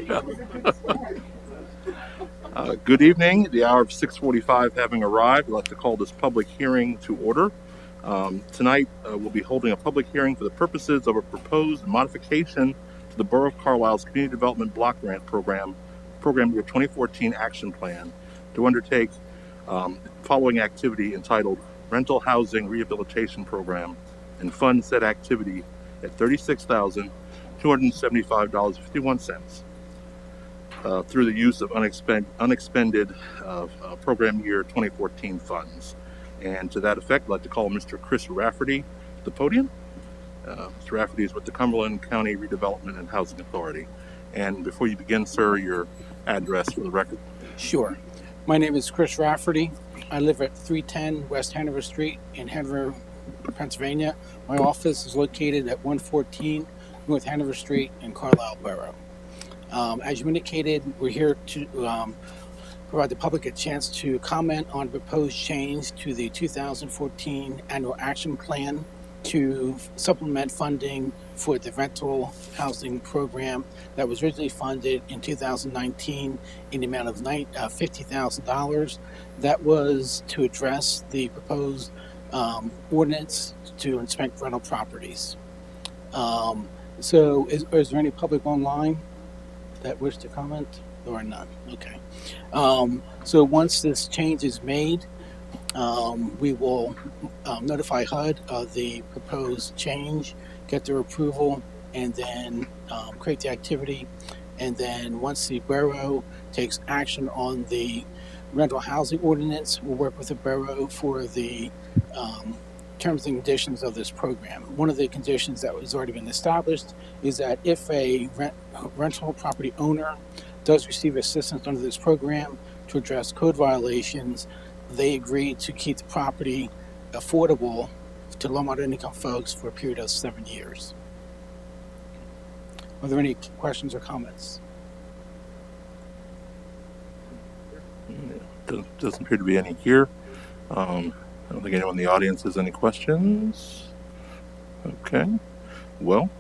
Yeah. Good evening. The hour of 6:45 having arrived, I'd like to call this public hearing to order. Tonight, we'll be holding a public hearing for the purposes of a proposed modification to the Borough of Carlisle's Community Development Block Grant Program Year 2014 Action Plan to undertake following activity entitled Rental Housing Rehabilitation Program and fund said activity at $36,275.51. Through the use of unexpended program year 2014 funds. And to that effect, I'd like to call Mr. Chris Rafferty to the podium. Mr. Rafferty is with the Cumberland County Redevelopment and Housing Authority. And before you begin, sir, your address for the record. Sure. My name is Chris Rafferty. I live at 310 West Hanover Street in Hanover, Pennsylvania. My office is located at 114 North Hanover Street in Carlisle Borough. As you indicated, we're here to provide the public a chance to comment on proposed change to the 2014 Annual Action Plan to supplement funding for the rental housing program that was originally funded in 2019 in the amount of $50,000. That was to address the proposed ordinance to inspect rental properties. So is there any public online that wish to comment, or none? Okay. So once this change is made, we will notify HUD of the proposed change, get their approval, and then create the activity. And then once the borough takes action on the rental housing ordinance, we'll work with the borough for the terms and conditions of this program. One of the conditions that has already been established is that if a rental property owner does receive assistance under this program to address code violations, they agree to keep the property affordable to low-moderate income folks for a period of 7 years. Are there any questions or comments? Doesn't appear to be any here. I don't think anyone in the audience has any questions. Okay. Well,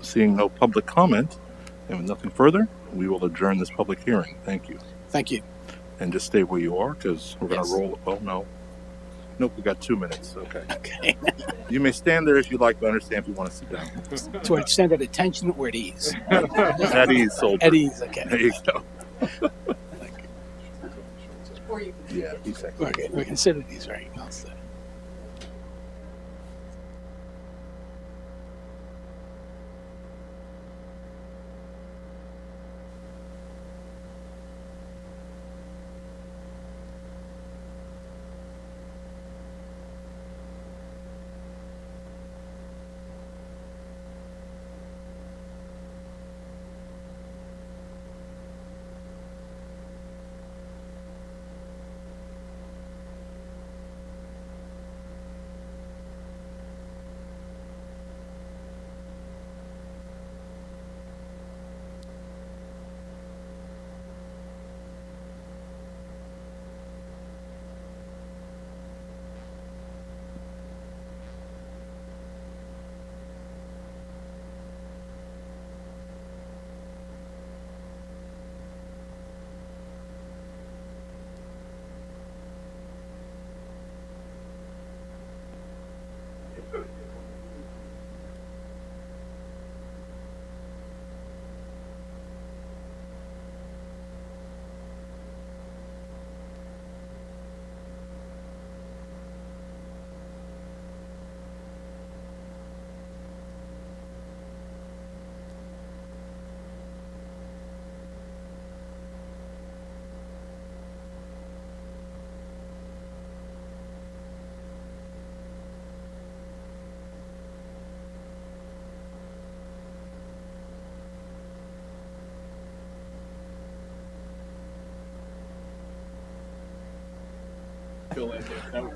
seeing no public comment and with nothing further, we will adjourn this public hearing. Thank you. Thank you. And just stay where you are because we're going to Yes. roll. Well, no. Nope, we got 2 minutes. Okay. Okay. You may stand there if you'd like, but understand if you want to sit down. To extend at attention or at ease? At ease, soldier. At ease, okay. There you go. Or you can Yeah, a few seconds. Okay, we consider these right. I'll say.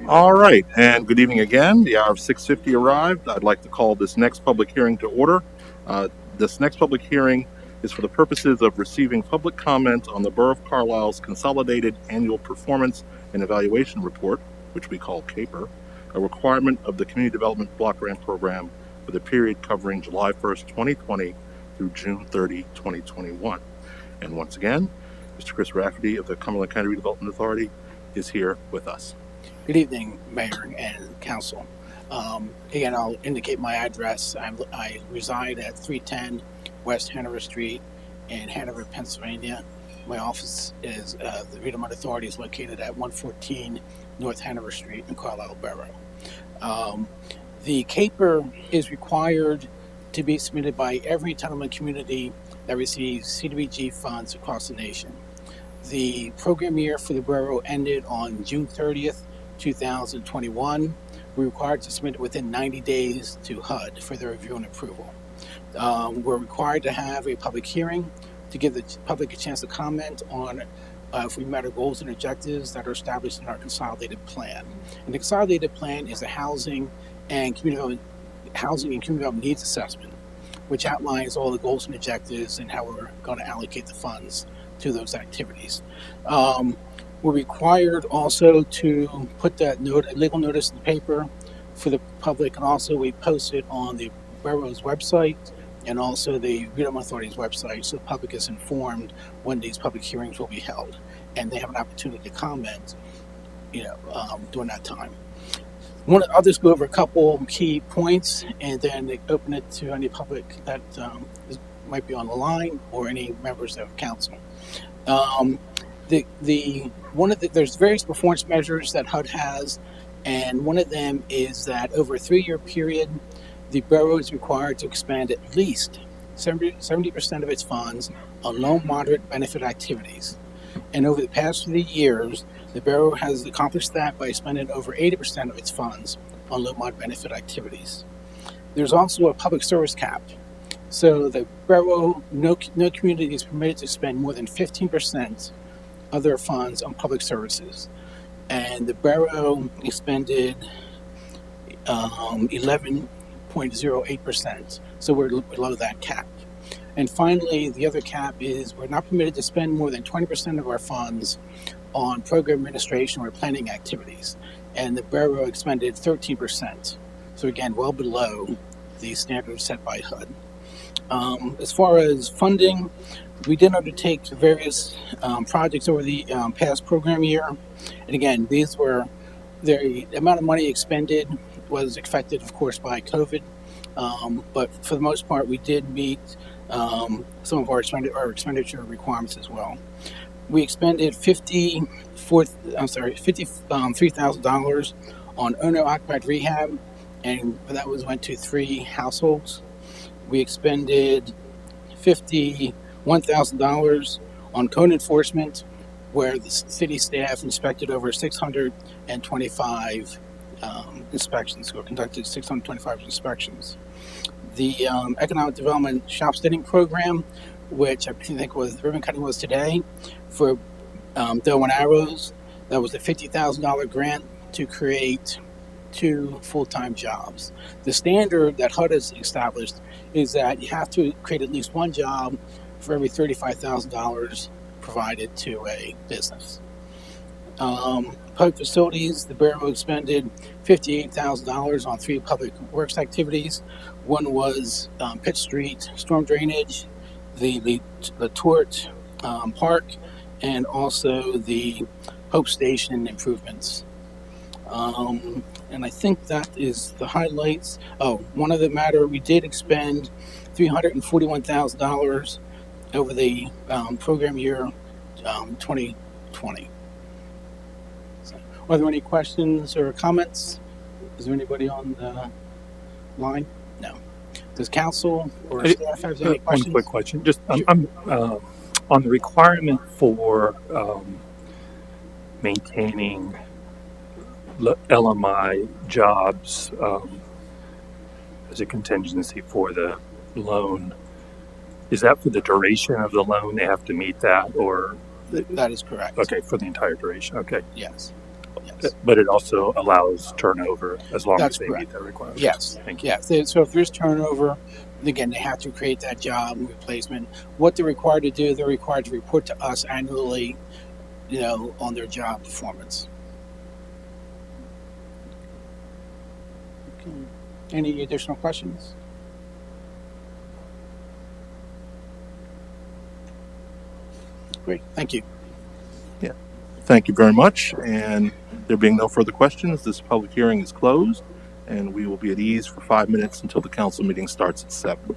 All right, and good evening again. The hour of 6:50 arrived. I'd like to call this next public hearing to order. This next public hearing is for the purposes of receiving public comment on the Borough of Carlisle's Consolidated Annual Performance and Evaluation Report, which we call CAPER, a requirement of the Community Development Block Grant Program for the period covering July 1st, 2020 through June 30, 2021. And once again, Mr. Chris Rafferty of the Cumberland County Redevelopment Authority is here with us. Good evening, Mayor and Council. Again, I'll indicate my address. I reside at 310 West Hanover Street in Hanover, Pennsylvania. My office is the Redevelopment Authority is located at 114 North Hanover Street in Carlisle Borough. The CAPER is required to be submitted by every entitlement community that receives CDBG funds across the nation. The program year for the borough ended on June 30th, 2021. We're required to submit it within 90 days to HUD for their review and approval. We're required to have a public hearing to give the public a chance to comment on if we met our goals and objectives that are established in our consolidated plan. And the consolidated plan is a housing and community development needs assessment, which outlines all the goals and objectives and how we're going to allocate the funds to those activities. We're required also to put that legal notice in the paper for the public, and also we post it on the borough's website and also the Redevelopment Authority's website, so the public is informed when these public hearings will be held, and they have an opportunity to comment, during that time. I'll just go over a couple key points, and then open it to any public that might be on the line or any members of council. There's various performance measures that HUD has, and one of them is that over a 3-year period, the borough is required to expend at least 70% of its funds on low moderate benefit activities. And over the past 3 years, the borough has accomplished that by spending over 80% of its funds on low moderate benefit activities. There's also a public service cap. So the borough, no community is permitted to spend more than 15% of their funds on public services. And the borough expended 11.08%. So we're below that cap. And finally, the other cap is we're not permitted to spend more than 20% of our funds on program administration or planning activities. And the borough expended 13%. So again, well below the standards set by HUD. As far as funding, we did undertake various projects over the past program year. And again, these were the amount of money expended was affected, of course, by COVID. But for the most part, we did meet some of our expenditure requirements as well. We expended $53,000 on owner-occupied rehab, and that went to 3 households. We expended $51,000 on code enforcement, where the city staff inspected over 625 inspections, or conducted 625 inspections. The Economic Development Shop Steading Program, which I think was ribbon cutting was today, for Doe and Arrows, that was a $50,000 grant to create 2 full-time jobs. The standard that HUD has established is that you have to create at least 1 job for every $35,000 provided to a business. Public facilities, the borough expended $58,000 on 3 public works activities. One was Pitt Street storm drainage, the Tort Park, and also the Hope Station improvements. And I think that is the highlights. One other matter, we did expend $341,000 over the program year 2020. So, are there any questions or comments? Is there anybody on the line? No. Does council or staff have any questions? One quick question. Just I'm on the requirement for maintaining LMI jobs as a contingency for the loan. Is that for the duration of the loan? They have to meet that, or that is correct. Okay, for the entire duration. Okay. Yes. But it also allows turnover as long That's as they correct. meet that requirement. Yes. Thank you. Yes. So if there's turnover, again, they have to create that job replacement. What they're required to do, they're required to report to us annually, on their job performance. Okay. Any additional questions? Great. Thank you. Yeah. Thank you very much. And there being no further questions, this public hearing is closed, and we will be at ease for 5 minutes until the council meeting starts at 7.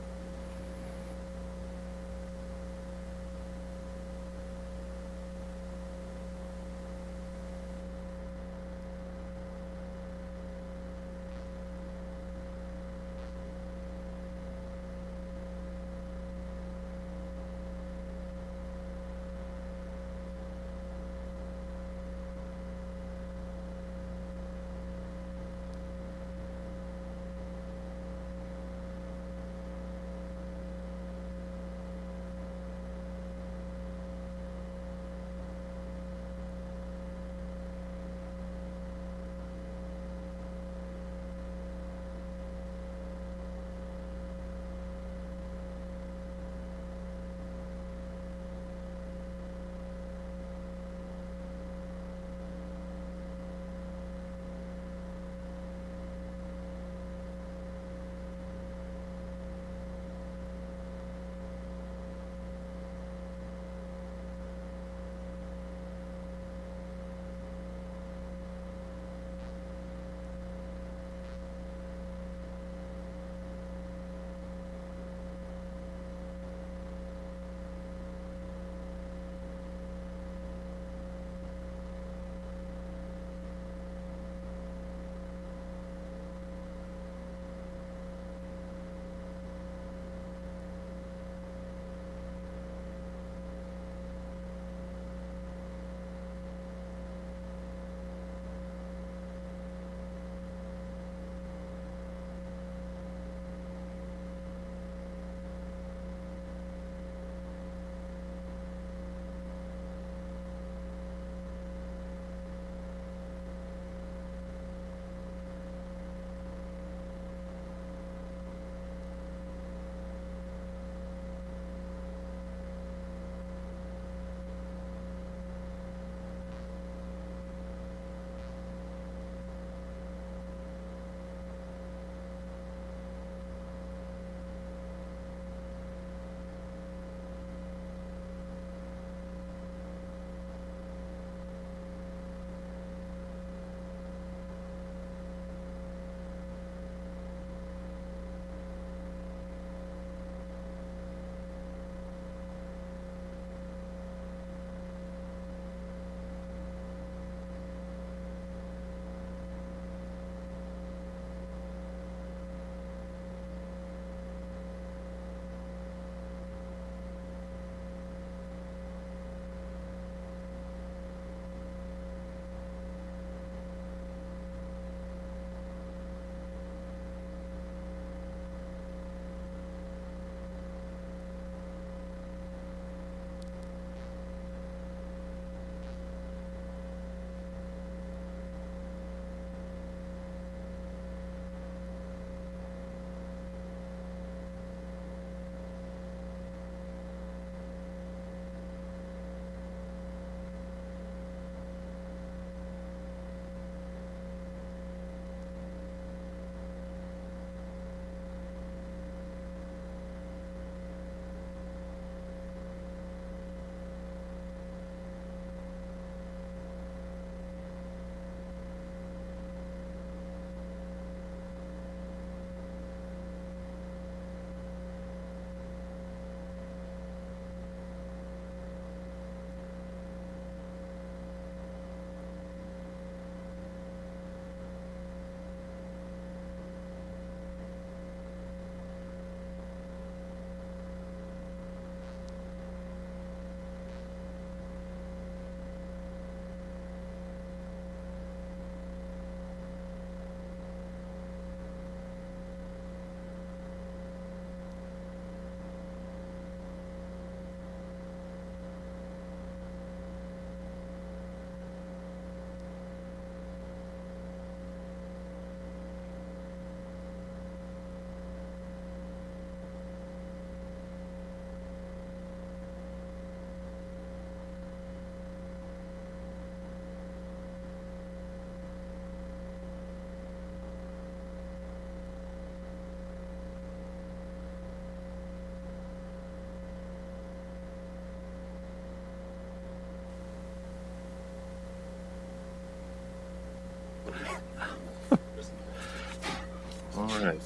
All right.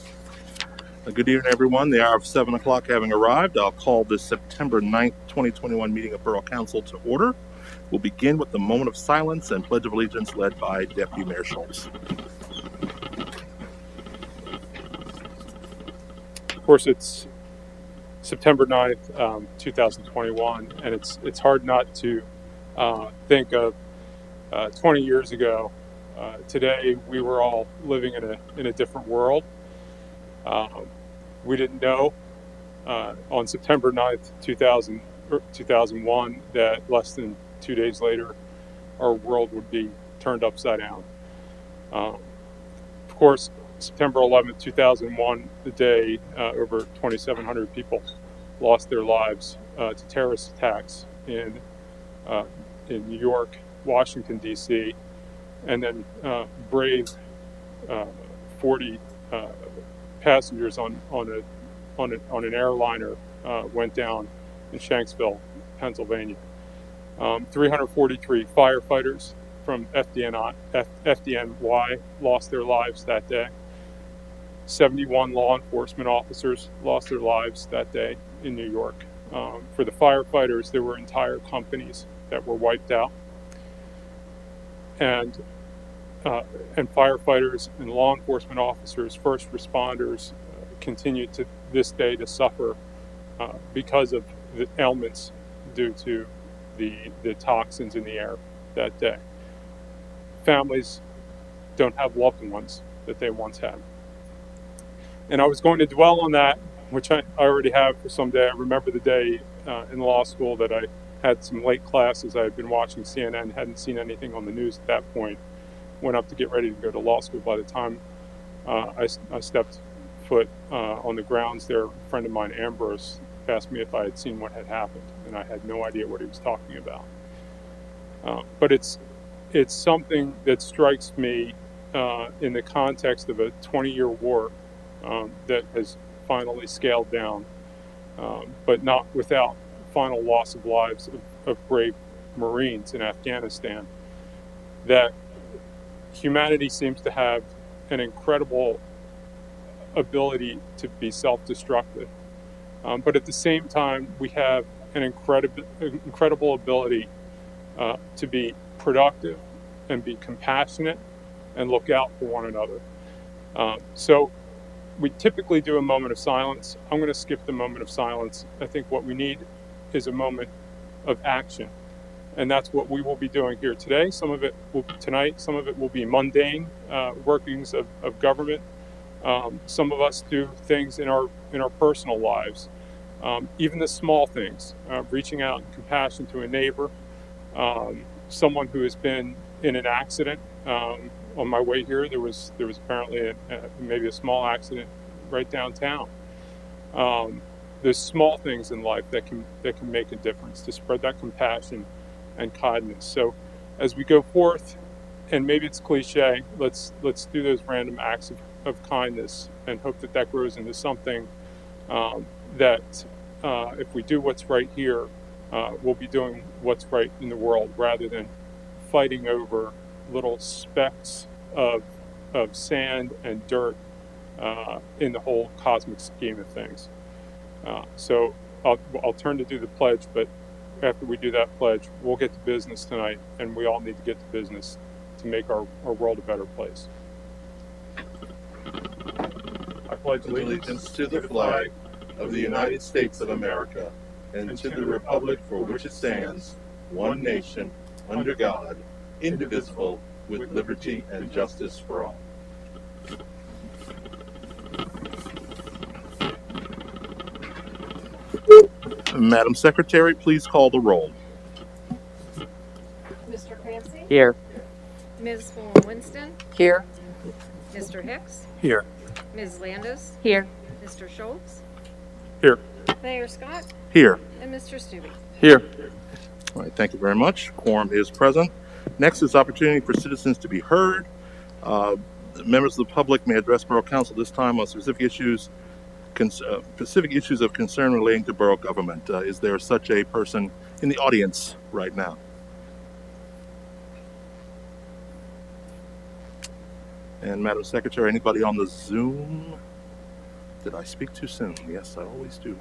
Good evening, everyone. The hour of 7 o'clock having arrived, I'll call this September 9th, 2021 meeting of Borough Council to order. We'll begin with the moment of silence and Pledge of Allegiance led by Deputy Mayor Schultz. Of course, it's September 9th, 2021, and it's hard not to think of 20 years ago. Today, we were all living in a different world. We didn't know on September 9th, 2001, that less than 2 days later, our world would be turned upside down. Of course, September 11th, 2001, the day over 2,700 people lost their lives to terrorist attacks in New York, Washington, D.C., and then brave 40 passengers on an airliner went down in Shanksville, Pennsylvania. 343 firefighters from FDNY lost their lives that day. 71 law enforcement officers lost their lives that day in New York. For the firefighters, there were entire companies that were wiped out. And firefighters and law enforcement officers, first responders, continue to this day to suffer because of the ailments due to the toxins in the air that day. Families don't have loved ones that they once had. And I was going to dwell on that, which I already have for some day. I remember the day in law school that I had some late classes. I had been watching CNN, hadn't seen anything on the news at that point. Went up to get ready to go to law school. By the time I stepped foot on the grounds there, a friend of mine, Ambrose, asked me if I had seen what had happened, and I had no idea what he was talking about. But it's something that strikes me in the context of a 20-year war that has finally scaled down, but not without final loss of lives of brave Marines in Afghanistan, that humanity seems to have an incredible ability to be self-destructive. But at the same time, we have an incredible ability to be productive and be compassionate and look out for one another. So we typically do a moment of silence. I'm going to skip the moment of silence. I think what we need is a moment of action. And that's what we will be doing here today. Some of it will be tonight. Some of it will be mundane workings of government. Some of us do things in our personal lives. Even the small things, reaching out in compassion to a neighbor, someone who has been in an accident. On my way here, there was apparently maybe a small accident right downtown. There's small things in life that can make a difference, to spread that compassion and kindness. So as we go forth, and maybe it's cliche, let's do those random acts of kindness and hope that grows into something that if we do what's right here, we'll be doing what's right in the world, rather than fighting over little specks of sand and dirt in the whole cosmic scheme of things. So I'll turn to do the pledge, but after we do that pledge, we'll get to business tonight, and we all need to get to business to make our world a better place. I pledge Allegiance to the flag of the United States of America and to the republic for which it stands, one nation, under God, indivisible, with liberty and justice for all. Madam Secretary, please call the roll. Mr. Clancy? Here. Ms. Fulham-Winston? Here. Mr. Hicks? Here. Ms. Landis? Here. Mr. Schultz? Here. Mayor Scott? Here. And Mr. Stubbe? Here. All right, thank you very much. Quorum is present. Next is opportunity for citizens to be heard. Members of the public may address Borough Council this time on specific issues of concern relating to borough government. Is there such a person in the audience right now? And Madam Secretary, anybody on the Zoom? Did I speak too soon? Yes, I always do.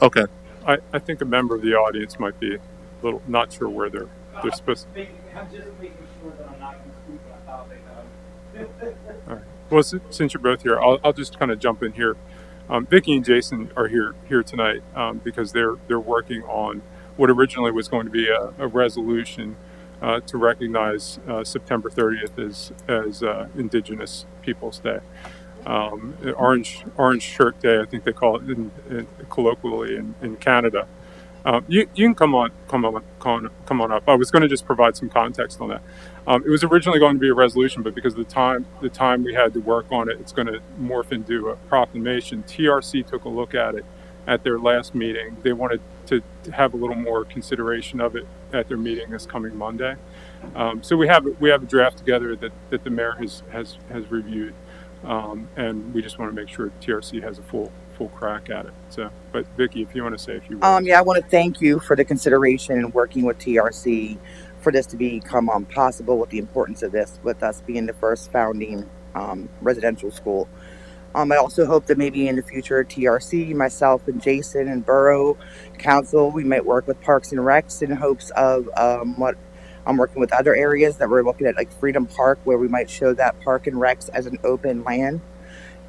Okay. I think a member of the audience might be a little not sure where they're supposed to. I'm just making sure that I'm not going to speak on a topic. All right. Well, since you're both here, I'll just kind of jump in here. Vicki and Jason are here tonight because they're working on what originally was going to be a resolution to recognize September 30th as Indigenous Peoples Day. Orange Shirt Day, I think they call it colloquially in Canada. You can come on up. I was going to just provide some context on that. It was originally going to be a resolution, but because of the time we had to work on it, it's going to morph into a proclamation. TRC took a look at it at their last meeting. They wanted to have a little more consideration of it at their meeting this coming Monday. So we have a draft together that the mayor has reviewed, and we just want to make sure TRC has a full crack at it. So, but Vicki, if you want to say a few words. Yeah, I want to thank you for the consideration and working with TRC for this to become possible, with the importance of this, with us being the first founding residential school. I also hope that maybe in the future, TRC, myself and Jason and Borough Council, we might work with Parks and Recs in hopes of what I'm working with other areas that we're looking at, like Freedom Park, where we might show that Park and Recs as an open land.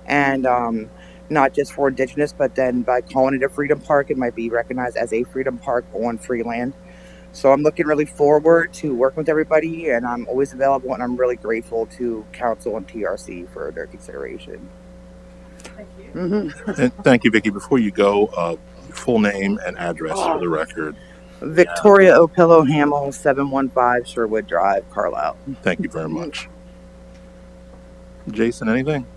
And not just for Indigenous, but then by calling it a Freedom Park, it might be recognized as a Freedom Park on free land. So I'm looking really forward to working with everybody, and I'm always available, and I'm really grateful to Council and TRC for their consideration. Thank you. Mm-hmm. And thank you, Vicki. Before you go, full name and address for the record. Victoria Opillo Hamill, 715 Sherwood Drive, Carlisle. Thank you very much. Jason, anything?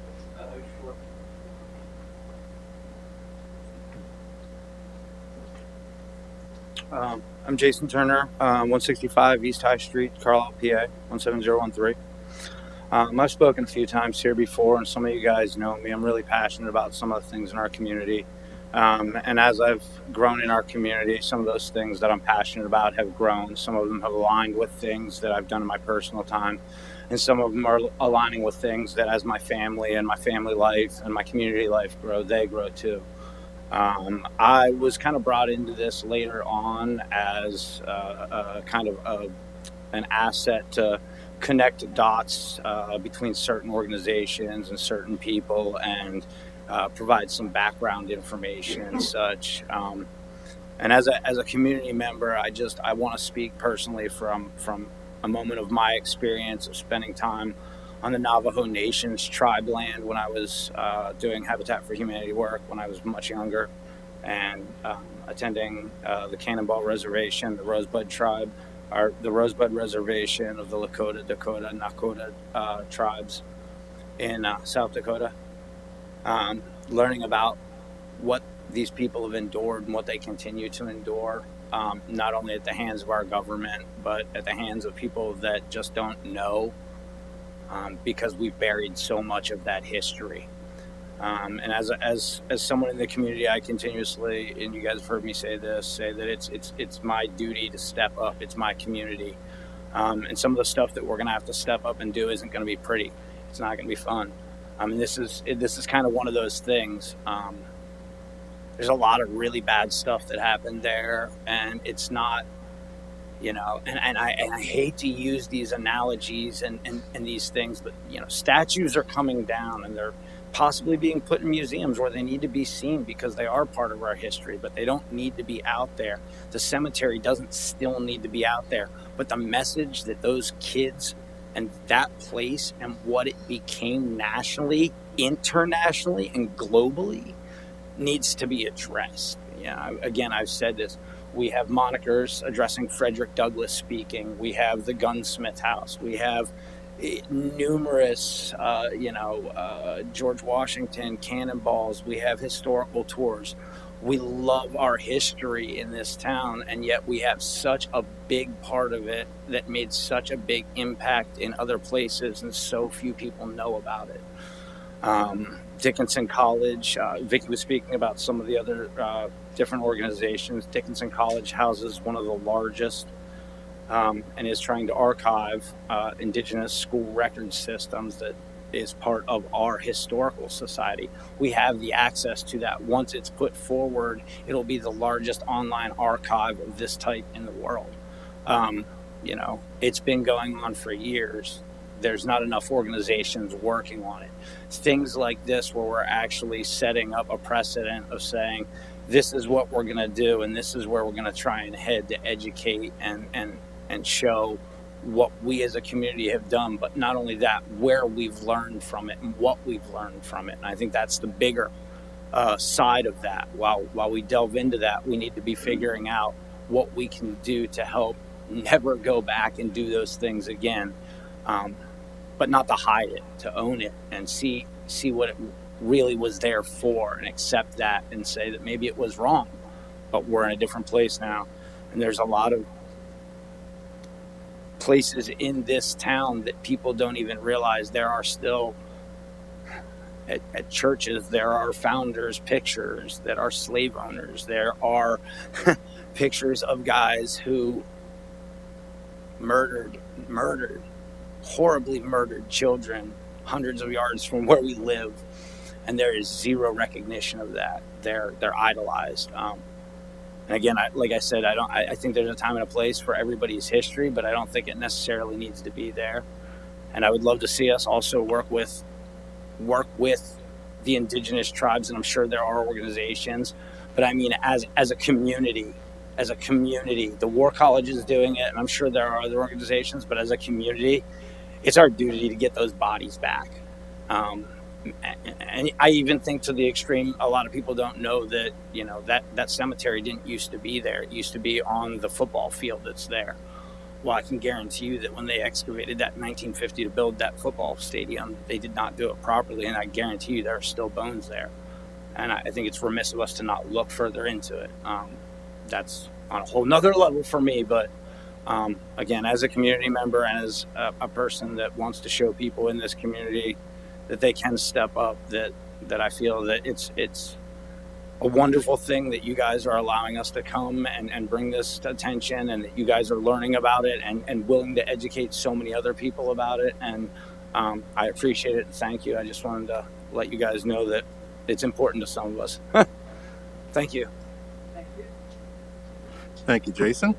I'm Jason Turner, 165 East High Street, Carlisle, PA, 17013. I've spoken a few times here before, and some of you guys know me. I'm really passionate about some of the things in our community. And as I've grown in our community, some of those things that I'm passionate about have grown. Some of them have aligned with things that I've done in my personal time. And some of them are aligning with things that as my family and my family life and my community life grow, they grow too. I was kind of brought into this later on as an asset to connect dots between certain organizations and certain people, and provide some background information and such. And as a community member, I want to speak personally from a moment of my experience of spending time on the Navajo Nation's tribe land when I was doing Habitat for Humanity work when I was much younger, and attending the Cannonball Reservation, the Rosebud tribe, or the Rosebud Reservation of the Lakota, Dakota, Nakota tribes in South Dakota, learning about what these people have endured and what they continue to endure, not only at the hands of our government, but at the hands of people that just don't know, because we've buried so much of that history. And as someone in the community, I continuously, and you guys have heard me say that it's my duty to step up. It's my community, and some of the stuff that we're gonna have to step up and do isn't gonna be pretty. It's not gonna be fun. I mean, this is kind of one of those things. There's a lot of really bad stuff that happened there, and it's not, and I hate to use these analogies and these things, but statues are coming down and they're possibly being put in museums where they need to be seen because they are part of our history, but they don't need to be out there. The cemetery doesn't still need to be out there, but the message that those kids and that place and what it became nationally, internationally, and globally needs to be addressed. Again, I've said this. We have monikers addressing Frederick Douglass speaking. We have the Gunsmith House. We have numerous, George Washington cannonballs. We have historical tours. We love our history in this town, and yet we have such a big part of it that made such a big impact in other places, and so few people know about it. Dickinson College, Vicki was speaking about some of the other different organizations. Dickinson College houses one of the largest and is trying to archive indigenous school record systems that is part of our historical society. We have the access to that. Once it's put forward, it'll be the largest online archive of this type in the world. It's been going on for years. There's not enough organizations working on it. Things like this, where we're actually setting up a precedent of saying, this is what we're going to do, and this is where we're going to try and head to educate and show what we as a community have done, but not only that, where we've learned from it and what we've learned from it. And I think that's the bigger side of that. While we delve into that, we need to be figuring out what we can do to help never go back and do those things again, but not to hide it, to own it and see what it really was there for, and accept that and say that maybe it was wrong, but we're in a different place now. And there's a lot of places in this town that people don't even realize there are still at churches, there are founders' pictures that are slave owners. There are pictures of guys who horribly murdered children hundreds of yards from where we live, and there is zero recognition of that. They're idolized. And again, like I said, I think there's a time and a place for everybody's history, but I don't think it necessarily needs to be there. And I would love to see us also work with the indigenous tribes, and I'm sure there are organizations, but I mean, as a community, the War College is doing it, and I'm sure there are other organizations, but as a community, it's our duty to get those bodies back. And I even think to the extreme, a lot of people don't know that, that cemetery didn't used to be there. It used to be on the football field that's there. Well, I can guarantee you that when they excavated that in 1950 to build that football stadium, they did not do it properly. And I guarantee you there are still bones there. And I think it's remiss of us to not look further into it. That's on a whole nother level for me. But again, as a community member and as a person that wants to show people in this community that they can step up, that I feel that it's a wonderful thing that you guys are allowing us to come and bring this to attention, and that you guys are learning about it and willing to educate so many other people about it. And I appreciate it and thank you. I just wanted to let you guys know that it's important to some of us. Thank you. Thank you, Jason.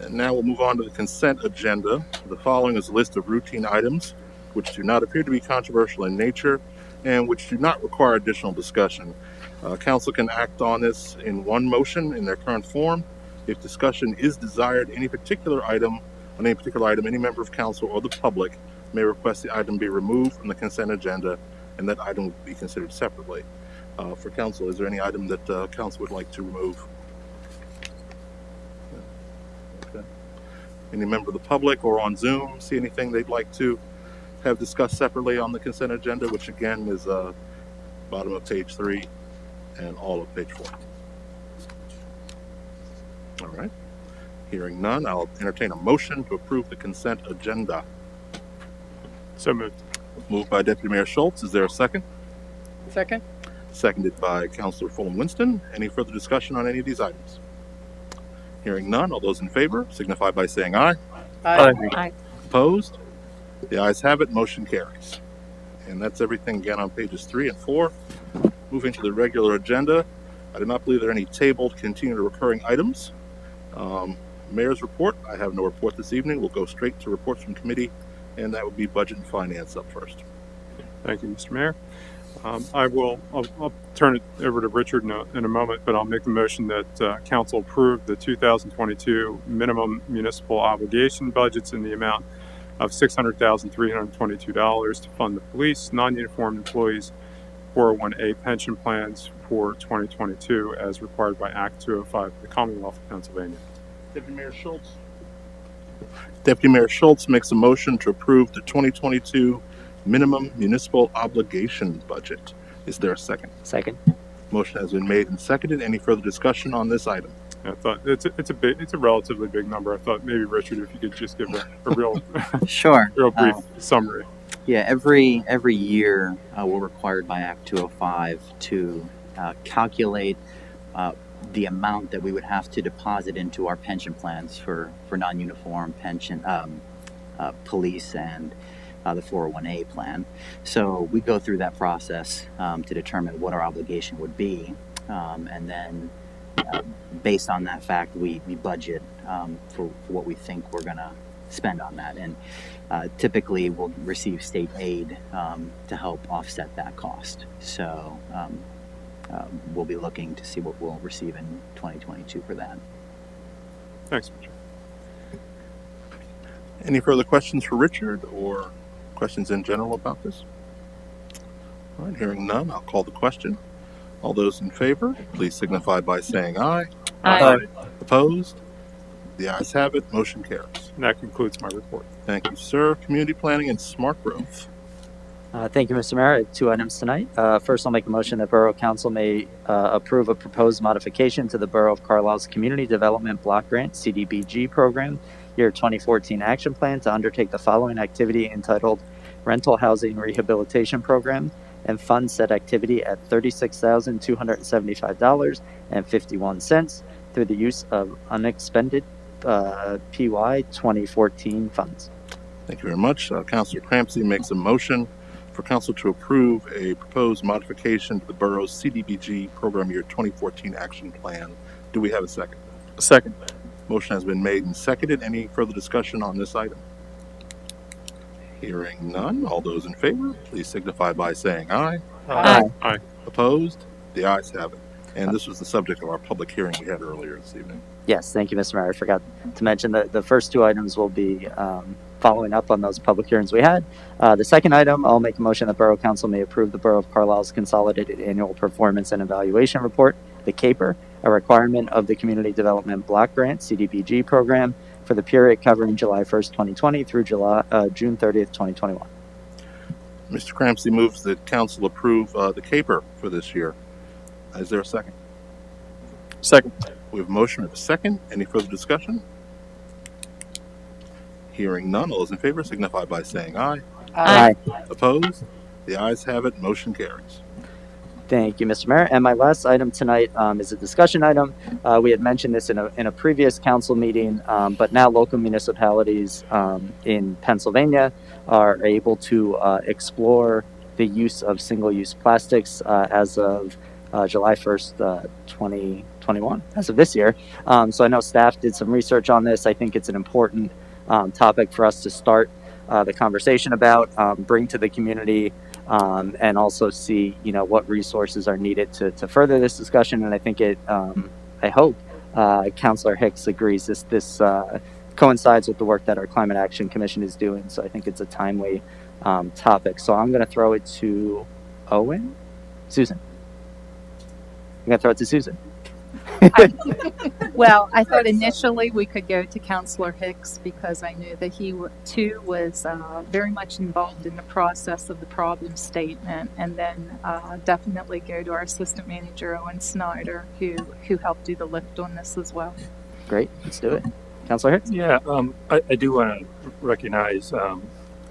And now we'll move on to the consent agenda. The following is a list of routine items which do not appear to be controversial in nature and which do not require additional discussion. Council can act on this in one motion in their current form. If discussion is desired, any particular item, any member of council or the public may request the item be removed from the consent agenda, and that item will be considered separately. For council, is there any item that council would like to remove? Okay. Any member of the public or on Zoom see anything they'd like to have discussed separately on the consent agenda, which again is bottom of page 3 and all of page 4. All right. Hearing none, I'll entertain a motion to approve the consent agenda. So moved. Moved by Deputy Mayor Schultz. Is there a second? Second. Seconded by Councilor Fulham Winston. Any further discussion on any of these items? Hearing none, all those in favor signify by saying aye. Aye. Opposed? The ayes have it. Motion carries. And that's everything again on pages 3 and 4. Moving to the regular agenda, I do not believe there are any tabled continued or recurring items. Mayor's report, I have no report this evening. We'll go straight to reports from committee, and that would be budget and finance up first. Thank you, Mr. Mayor. I'll turn it over to Richard in a moment, but I'll make the motion that council approve the 2022 minimum municipal obligation budgets in the amount of $600,322 to fund the police, non-uniformed employees, 401A pension plans for 2022 as required by Act 205 of the Commonwealth of Pennsylvania. Deputy Mayor Schultz. Deputy Mayor Schultz makes a motion to approve the 2022 minimum municipal obligation budget. Is there a second? Second. Motion has been made and seconded. Any further discussion on this item? I thought it's a relatively big number. I thought maybe Richard, if you could just give a real Sure. real brief summary. Yeah, every year we're required by Act 205 to calculate the amount that we would have to deposit into our pension plans for non-uniform pension, police and the 401A plan. So we go through that process to determine what our obligation would be, and then based on that fact, we budget for what we think we're going to spend on that. And typically, we'll receive state aid to help offset that cost. So we'll be looking to see what we'll receive in 2022 for that. Thanks, Richard. Any further questions for Richard or questions in general about this? All right, hearing none, I'll call the question. All those in favor, please signify by saying aye. Aye. Opposed? The ayes have it. Motion carries. And that concludes my report. Thank you, sir. Community planning and smart growth. Thank you, Mr. Mayor. I have 2 items tonight. First, I'll make a motion that Borough Council may approve a proposed modification to the Borough of Carlisle's Community Development Block Grant CDBG program year 2014 action plan to undertake the following activity entitled Rental Housing Rehabilitation Program and fund said activity at $36,275.51 through the use of unexpended PY 2014 funds. Thank you very much. Councilor Crampsey makes a motion for council to approve a proposed modification to the borough's CDBG program year 2014 action plan. Do we have a second? Second. Motion has been made and seconded. Any further discussion on this item? Hearing none. All those in favor, please signify by saying aye. Aye. Aye. Opposed? The ayes have it. And this was the subject of our public hearing we had earlier this evening. Yes, thank you, Mr. Mayor. I forgot to mention that the first 2 items will be following up on those public hearings we had. The second item, I'll make a motion that Borough Council may approve the Borough of Carlisle's Consolidated Annual Performance and Evaluation Report, the CAPER, a requirement of the Community Development Block Grant CDBG program for the period covering July 1st, 2020 through June 30th, 2021. Mr. Crampsey moves that council approve the CAPER for this year. Is there a second? Second. We have a motion and a second. Any further discussion? Hearing none. All those in favor signify by saying aye. Aye. Opposed? The ayes have it. Motion carries. Thank you, Mr. Mayor. And my last item tonight is a discussion item. We had mentioned this in a previous council meeting, but now local municipalities in Pennsylvania are able to explore the use of single-use plastics as of July 1st, 2021, as of this year. So I know staff did some research on this. I think it's an important topic for us to start the conversation about, bring to the community, and also see, what resources are needed to further this discussion. And I think I hope Councilor Hicks agrees this coincides with the work that our Climate Action Commission is doing. So I think it's a timely topic. So I'm going to throw it to Susan. I'm going to throw it to Susan. Well, I thought initially we could go to Councilor Hicks because I knew that he too was very much involved in the process of the problem statement, and then definitely go to our Assistant Manager Owen Snyder, who helped do the lift on this as well. Great, let's do it. Councilor Hicks? Yeah, I do want to recognize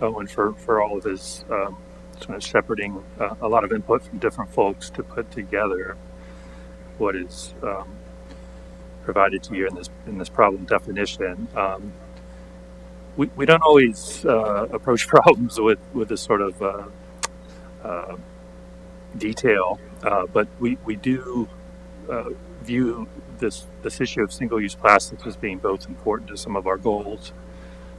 Owen for all of his sort of shepherding a lot of input from different folks to put together what is provided to you in this problem definition. We don't always approach problems with this sort of detail, but we do view this issue of single-use plastics as being both important to some of our goals,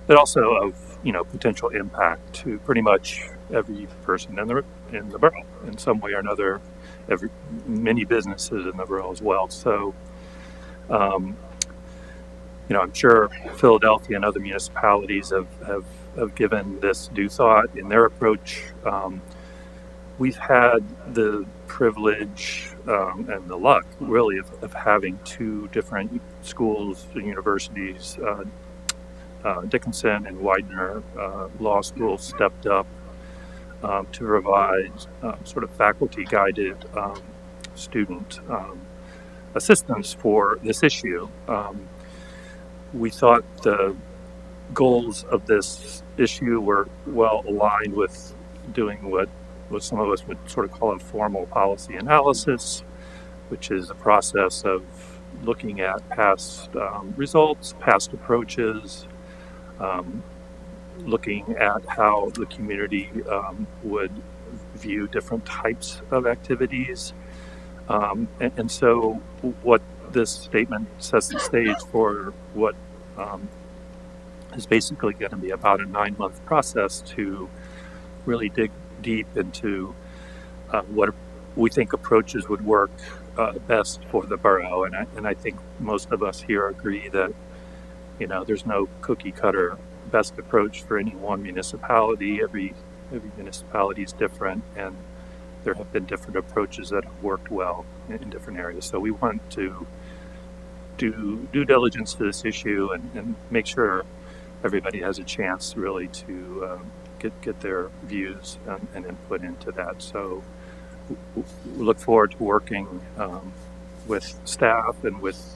but also of potential impact to pretty much every person in the borough in some way or another. Many businesses in the borough as well. So, I'm sure Philadelphia and other municipalities have given this due thought in their approach. We've had the privilege and the luck, really, of having 2 different schools and universities, Dickinson and Widener Law School, stepped up to provide sort of faculty-guided student assistance for this issue. We thought the goals of this issue were well aligned with doing what some of us would sort of call a formal policy analysis, which is a process of looking at past results, past approaches, looking at how the community would view different types of activities. And so what this statement sets the stage for what is basically going to be about a 9-month process to really dig deep into what we think approaches would work best for the borough. And I think most of us here agree that, you know, there's no cookie cutter best approach for any one municipality. Every municipality is different, and there have been different approaches that have worked well in different areas. So we want to do due diligence to this issue and make sure everybody has a chance really to get their views and input into that. So we look forward to working with staff and with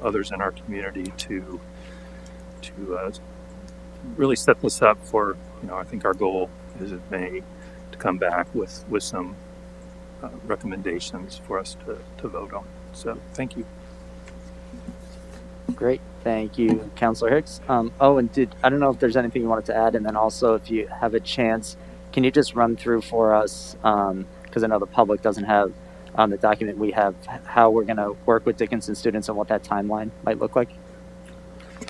others in our community to really set this up for, you know, I think our goal is in May to come back with some recommendations for us to vote on. So thank you. Great. Thank you, Councilor Hicks. And I don't know if there's anything you wanted to add, and then also if you have a chance, can you just run through for us, because I know the public doesn't have the document we have, how we're going to work with Dickinson students and what that timeline might look like?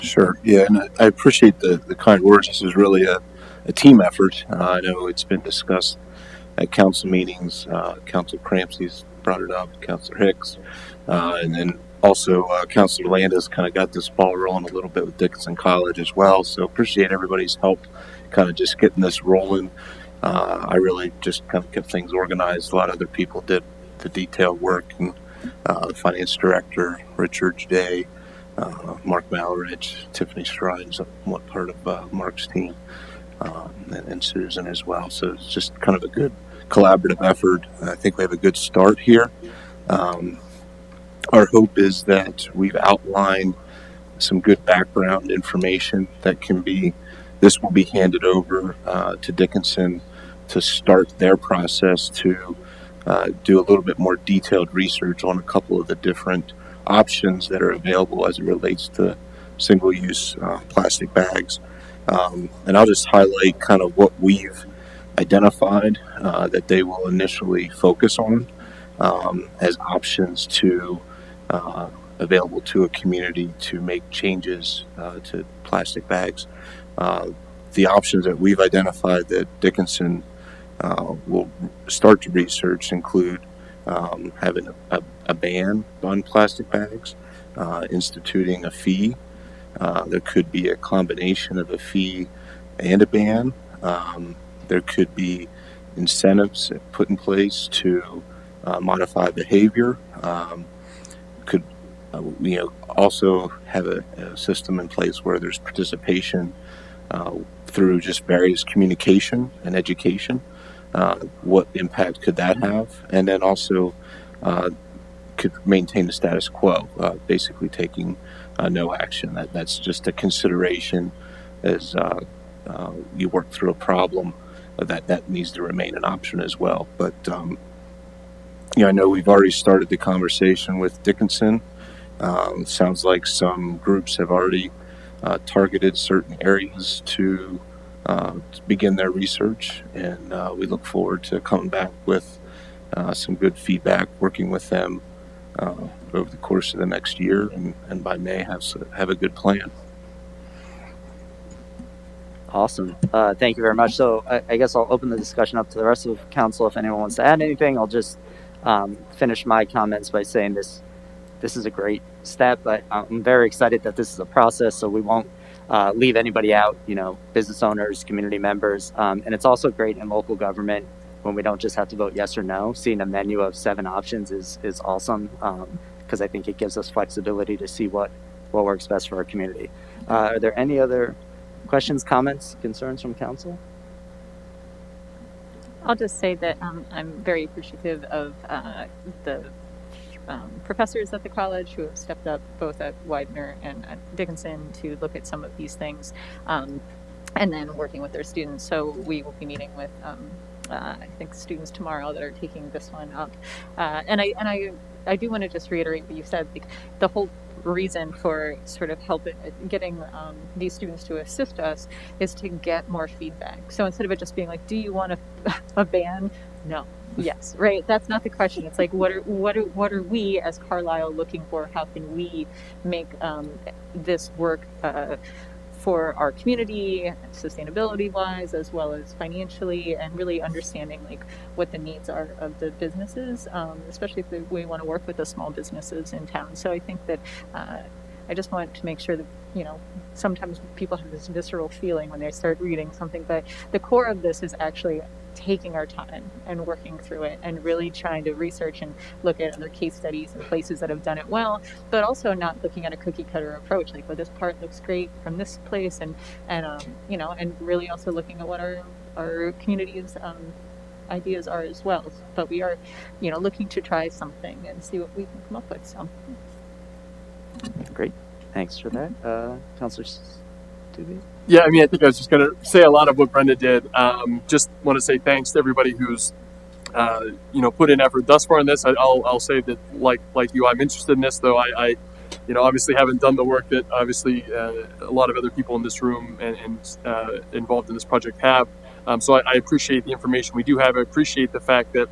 Sure. Yeah, and I appreciate the kind words. This is really a team effort. I know it's been discussed at council meetings. Councilor Crampsey's brought it up, Councilor Hicks, and then also Councilor Landis kind of got this ball rolling a little bit with Dickinson College as well. So appreciate everybody's help kind of just getting this rolling. I really just kind of kept things organized. A lot of other people did the detailed work, and the finance director, Richard Day, Mark Malrich, Tiffany Strides, what part of Mark's team, and Susan as well. So it's just kind of a good collaborative effort. I think we have a good start here. Our hope is that we've outlined some good background information that this will be handed over to Dickinson to start their process to do a little bit more detailed research on a couple of the different options that are available as it relates to single-use plastic bags. And I'll just highlight kind of what we've identified that they will initially focus on as options available to a community to make changes to plastic bags. The options that we've identified that Dickinson will start to research include having a ban on plastic bags, instituting a fee. There could be a combination of a fee and a ban. There could be incentives put in place to modify behavior. Could also have a system in place where there's participation through just various communication and education. What impact could that have? And then also could maintain the status quo, basically taking no action. That's just a consideration as you work through a problem that needs to remain an option as well. But I know we've already started the conversation with Dickinson. Sounds like some groups have already targeted certain areas to begin their research, and we look forward to coming back with some good feedback, working with them over the course of the next year, and by May have a good plan. Awesome. Thank you very much. So I guess I'll open the discussion up to the rest of council. If anyone wants to add anything, I'll just finish my comments by saying this is a great step, but I'm very excited that this is a process, so we won't leave anybody out, business owners, community members. And it's also great in local government when we don't just have to vote yes or no. Seeing a menu of 7 options is awesome, because I think it gives us flexibility to see what works best for our community. Are there any other questions, comments, concerns from council? I'll just say that I'm very appreciative of the professors at the college who have stepped up both at Widener and at Dickinson to look at some of these things, and then working with their students. So we will be meeting with I think students tomorrow that are taking this one up, and I I do want to just reiterate what you said. Like, the whole reason for sort of getting these students to assist us is to get more feedback. So instead of it just being like, do you want a ban? No. Yes, right. That's not the question. It's like, what are we as Carlisle looking for? How can we make this work for our community, sustainability wise, as well as financially, and really understanding like what the needs are of the businesses, especially if we want to work with the small businesses in town. So I think that I just want to make sure that, you know, sometimes people have this visceral feeling when they start reading something, but the core of this is actually taking our time and working through it and really trying to research and look at other case studies and places that have done it well, but also not looking at a cookie cutter approach, like, well, this part looks great from this place, and you know, and really also looking at what our community's ideas are as well. But we are, you know, looking to try something and see what we can come up with. So Great, thanks for that, Councilor Stubbe. Yeah, I mean, I think I was just going to say a lot of what Brenda did. Just want to say thanks to everybody who's, you know, put in effort thus far in this. I'll say that, like you, I'm interested in this, though I you know, obviously haven't done the work that obviously a lot of other people in this room and involved in this project have. So I appreciate the information we do have. I appreciate the fact that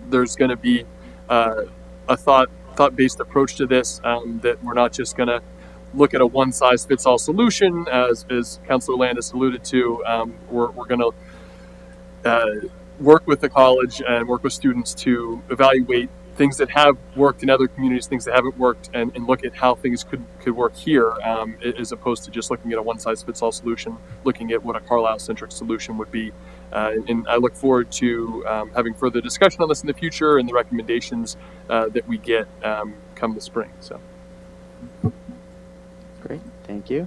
there's going to be a thought-based approach to this, that we're not just going to look at a one-size-fits-all solution, as Councilor Landis alluded to. We're going to work with the college and work with students to evaluate things that have worked in other communities, things that haven't worked, and look at how things could work here, as opposed to just looking at a one-size-fits-all solution, looking at what a Carlisle-centric solution would be. And I look forward to having further discussion on this in the future and the recommendations that we get come the spring. So. Great, thank you.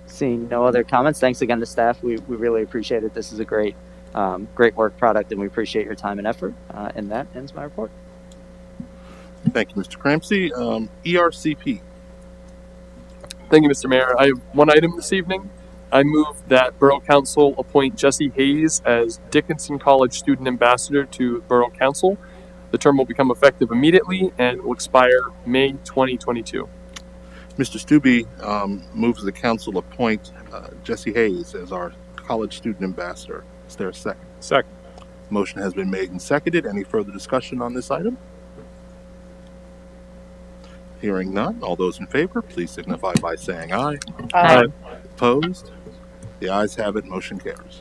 Seeing no other comments, thanks again to staff. We really appreciate it. This is a great work product, and we appreciate your time and effort. And that ends my report. Thank you, Mr. Crampsey. ERCP. Thank you, Mr. Mayor. I have one item this evening. I move that Borough Council appoint Jesse Hayes as Dickinson College Student Ambassador to Borough Council. The term will become effective immediately and will expire May 2022. Mr. Stubbe moves the council appoint Jesse Hayes as our college student ambassador. Is there a second? Second. Motion has been made and seconded. Any further discussion on this item? Hearing none. All those in favor, please signify by saying aye. Aye. Opposed? The ayes have it. Motion carries.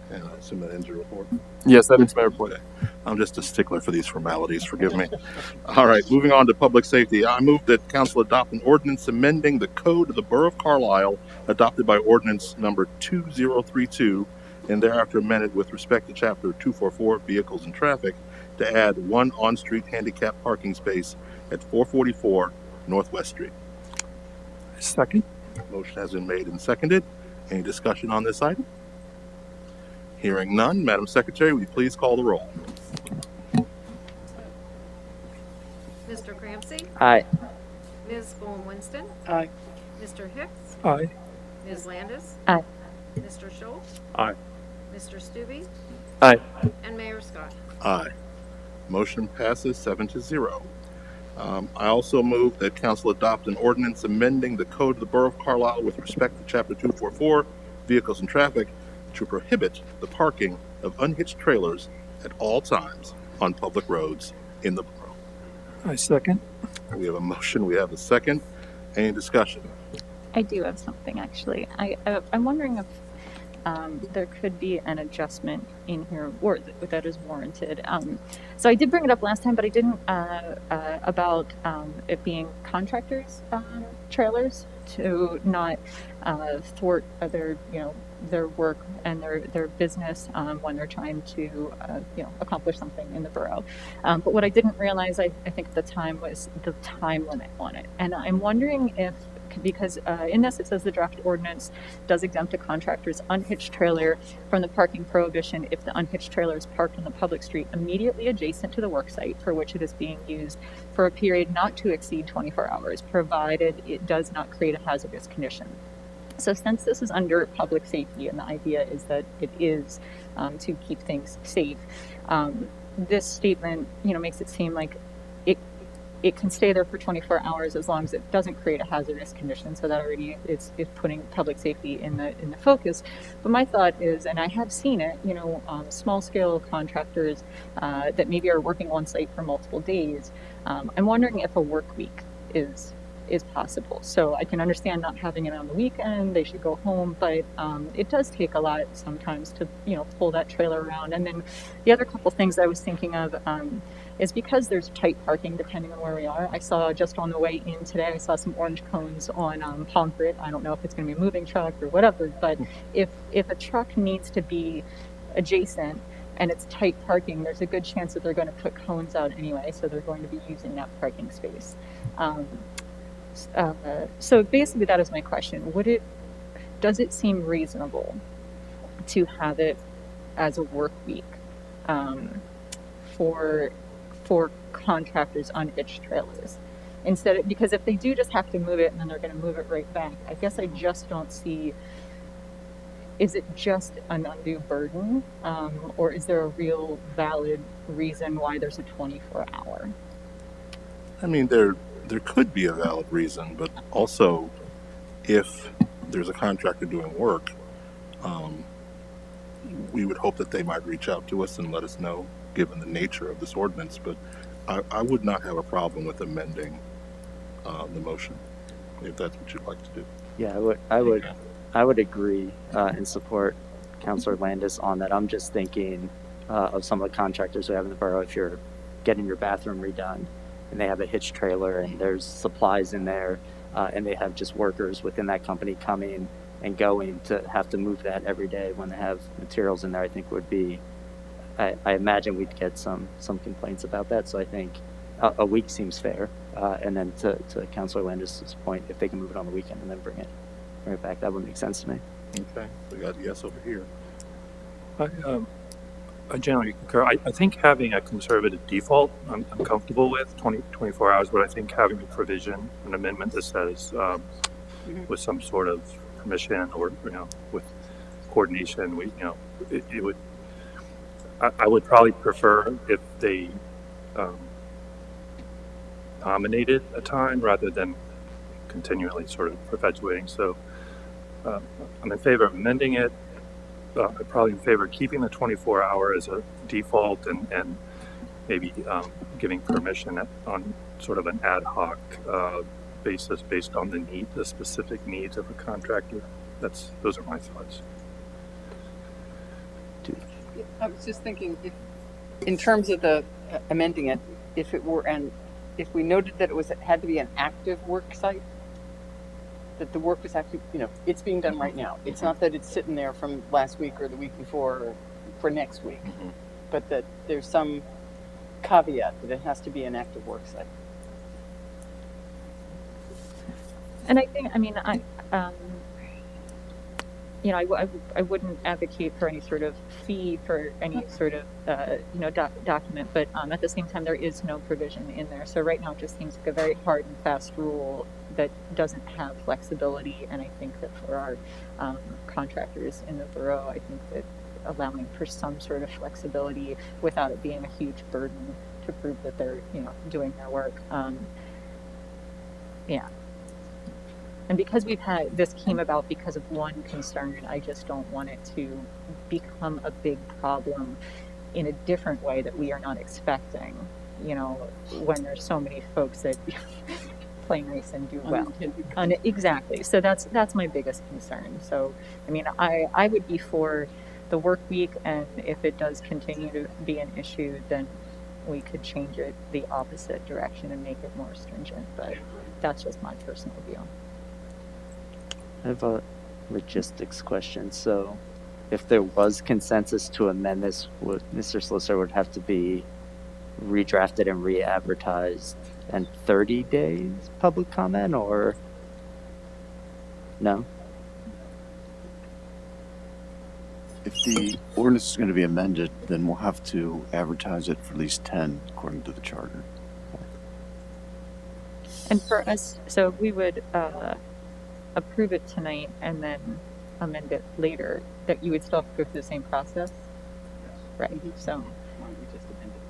And I assume that ends your report. Yes, that ends my report. Okay. I'm just a stickler for these formalities. Forgive me. All right. Moving on to public safety. I move that council adopt an ordinance amending the code of the Borough of Carlisle, adopted by ordinance number 2032, and thereafter amended with respect to chapter 244, vehicles and traffic, to add one on-street handicap parking space at 444 Northwest Street. Second. Motion has been made and seconded. Any discussion on this item? Hearing none, Madam Secretary, will you please call the roll? Mr. Crampsey? Aye. Ms. Bowen-Winston? Aye. Mr. Hicks? Aye. Ms. Landis? Aye. Mr. Schultz? Aye. Mr. Stubbe? Aye. And Mayor Scott. Aye. Motion passes 7-0. I also move that council adopt an ordinance amending the code of the Borough of Carlisle with respect to chapter 244, vehicles and traffic, to prohibit the parking of unhitched trailers at all times on public roads in the borough. I second. We have a motion. We have a second. Any discussion? I do have something actually. I'm wondering if there could be an adjustment in here or that is warranted. So I did bring it up last time, but I didn't about it being contractors' trailers, to not thwart their work and their business when they're trying to accomplish something in the borough. But what I didn't realize, I think at the time, was the time limit on it. And I'm wondering if, because in this it says the draft ordinance does exempt a contractor's unhitched trailer from the parking prohibition if the unhitched trailer is parked on the public street immediately adjacent to the work site for which it is being used for a period not to exceed 24 hours, provided it does not create a hazardous condition. So since this is under public safety, and the idea is that it is to keep things safe, this statement, makes it seem like it it can stay there for 24 hours as long as it doesn't create a hazardous condition. So that already is putting public safety in the focus. But my thought is, and I have seen it, small scale contractors that maybe are working on site for multiple days. I'm wondering if a work week is possible. So I can understand not having it on the weekend, they should go home, but it does take a lot sometimes to, pull that trailer around. And then the other couple things I was thinking of is because there's tight parking depending on where we are. I saw just on the way in today, I saw some orange cones on Poncrit. I don't know if it's going to be a moving truck or whatever, but if a truck needs to be adjacent and it's tight parking, there's a good chance that they're going to put cones out anyway, so they're going to be using that parking space. So basically that is my question. Does it seem reasonable to have it as a work week for contractors on hitch trailers because if they do just have to move it and then they're going to move it right back, I guess I just don't see, is it just an undue burden or is there a real valid reason why there's a 24-hour? I mean, there could be a valid reason, but also if there's a contractor doing work, we would hope that they might reach out to us and let us know, given the nature of this ordinance. But I would not have a problem with amending the motion, if that's what you'd like to do. Yeah, I would agree and support Councilor Landis on that. I'm just thinking of some of the contractors we have in the borough. If you're getting your bathroom redone and they have a hitch trailer and there's supplies in there and they have just workers within that company coming and going to have to move that every day when they have materials in there, I think would be, I imagine we'd get some complaints about that. So I think a week seems fair. And then to Councilor Landis' point, if they can move it on the weekend and then bring it back, that would make sense to me. Okay, we got a yes over here. I generally concur. I think having a conservative default, I'm comfortable with 24 hours, but I think having a provision, an amendment that says with some sort of permission or, with coordination, it would, I would probably prefer if they nominated a time rather than continually sort of perpetuating. So I'm in favor of amending it. I'm probably in favor of keeping the 24-hour as a default and maybe giving permission on sort of an ad hoc basis based on the specific needs of a contractor. Those are my thoughts. I was just thinking, in terms of the amending it, if we noted that it had to be an active work site, that the work was actually, it's being done right now. It's not that it's sitting there from last week or the week before or for next week, but that there's some caveat that it has to be an active work site. And I think, I wouldn't advocate for any sort of fee for any sort of, document, but at the same time, there is no provision in there. So right now, it just seems like a very hard and fast rule that doesn't have flexibility. And I think that for our contractors in the borough, I think that allowing for some sort of flexibility without it being a huge burden to prove that they're, doing their work. Yeah. And because this came about because of one concern, I just don't want it to become a big problem in a different way that we are not expecting, when there's so many folks that play nice and do well. Exactly. So that's my biggest concern. So, I would be for the work week, and if it does continue to be an issue, then we could change it the opposite direction and make it more stringent. But that's just my personal view. I have a logistics question. So if there was consensus to amend this, Mr. Solicitor would have to be redrafted and re-advertised and 30 days public comment, or no? If the ordinance is going to be amended, then we'll have to advertise it for at least 10 according to the charter. And for us, so we would approve it tonight and then amend it later, that you would still have to go through the same process? Right. So Why don't we just amend it?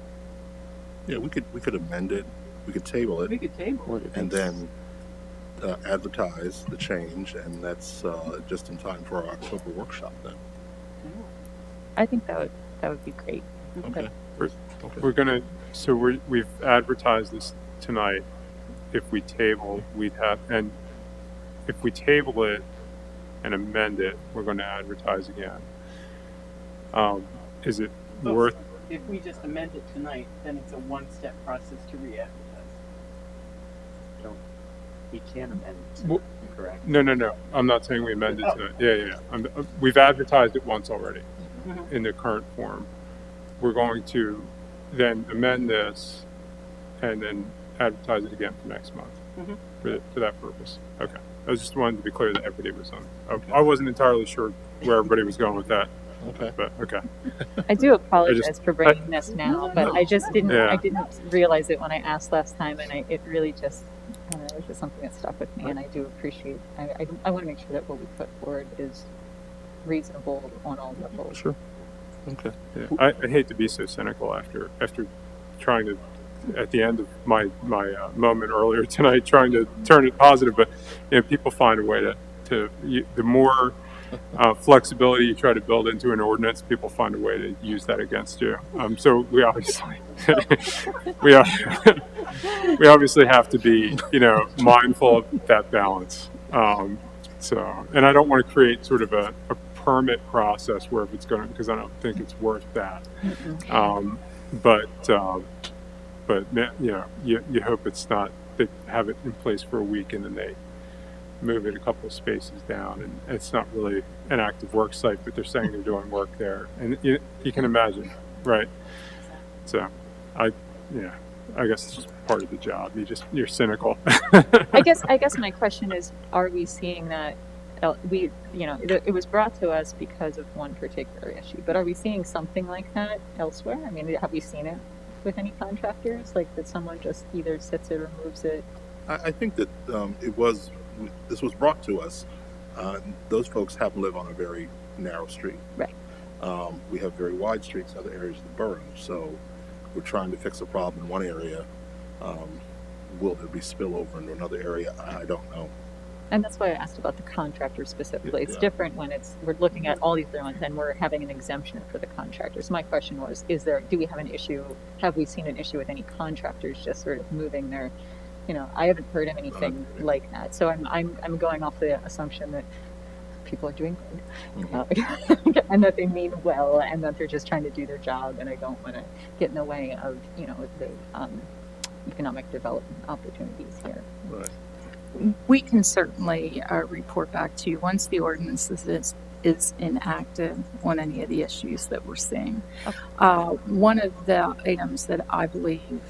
Yeah, we could amend it. We could table it. We could table it. And then advertise the change, and that's just in time for our October workshop then. I think that would be great. Okay. We're gonna, so we've advertised this tonight. If we table, and if we table it and amend it, we're going to advertise again. Is it worth? If we just amend it tonight, then it's a one-step process to re-advertise. We can amend. Well, correct? No. I'm not saying we amend it tonight. Yeah. We've advertised it once already in the current form. We're going to then amend this and then advertise it again for next month for that purpose. Okay. I just wanted to be clear that everybody was on. I wasn't entirely sure where everybody was going with that. Okay. But okay. I do apologize for bringing this now, but I just didn't. Yeah. I didn't realize it when I asked last time, and it really just. It was just something that stuck with me, and I do appreciate. I want to make sure that what we put forward is reasonable on all levels. Sure. Okay. Yeah. I hate to be so cynical after trying to, at the end of my moment earlier tonight, trying to turn it positive, but people find a way to the more flexibility you try to build into an ordinance, people find a way to use that against you. So we obviously we obviously have to be mindful of that balance. So, and I don't want to create sort of a permit process where if it's going to, because I don't think it's worth that. But you hope it's not. They have it in place for a week and then they move it a couple of spaces down, and it's not really an active work site, but they're saying they're doing work there, and you can imagine, right? So, I guess it's just part of the job. You're cynical. I guess my question is, are we seeing that? It was brought to us because of one particular issue, but are we seeing something like that elsewhere? I mean, have we seen it with any contractors, like that someone just either sits it or moves it? I think that this was brought to us. Those folks happen to live on a very narrow street. Right. We have very wide streets in other areas of the borough, so we're trying to fix a problem in one area. Will there be spillover into another area? I don't know. And that's why I asked about the contractor specifically. It's different when we're looking at all these other ones and we're having an exemption for the contractors. My question was, do we have an issue? Have we seen an issue with any contractors just sort of moving their, I haven't heard of anything like that. So I'm going off the assumption that people are doing good, and that they mean well, and that they're just trying to do their job. And I don't want to get in the way of, the economic development opportunities here. Right. We can certainly report back to you once the ordinance is enacted on any of the issues that we're seeing. Okay. One of the items that I believe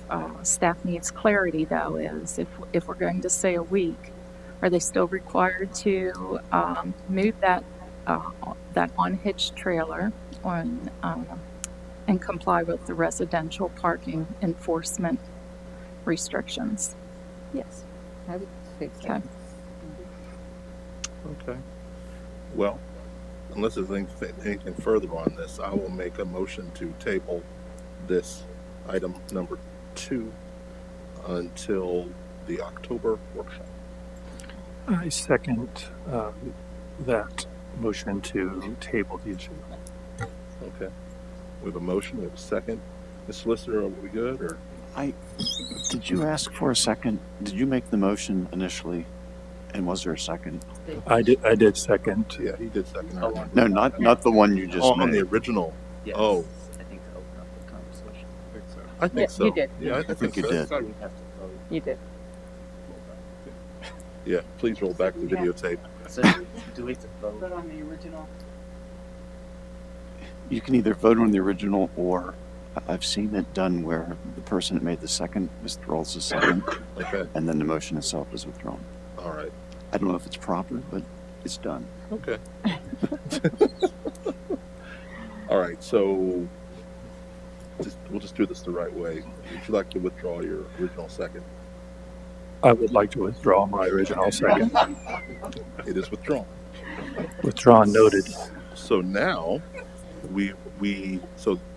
staff needs clarity, though, is if we're going to say a week, are they still required to move that unhitched trailer on and comply with the residential parking enforcement restrictions? Yes, I would. Okay. Okay. Well, unless there's anything further on this, I will make a motion to table this item number 2 until the October workshop. I second that motion to table the issue. Okay. We have a motion. We have a second. Ms. Solicitor, are we good? Or Did you ask for a second? Did you make the motion initially? And was there a second? I did second. Yeah, he did second. No, not the one you just made. On the original. Yes. Oh, I think to open up the conversation. I think so. You did. Yeah, I think you so. did. You did. Yeah, please roll back the videotape. So do we have to vote? But on the original. You can either vote on the original, or I've seen it done where the person that made the second withdraws the second, Okay. and then the motion itself is withdrawn. All right. I don't know if it's proper, but it's done. Okay. All right. So we'll just do this the right way. Would you like to withdraw your original second? I would like to withdraw my original second. It is withdrawn. Withdrawn, noted. So now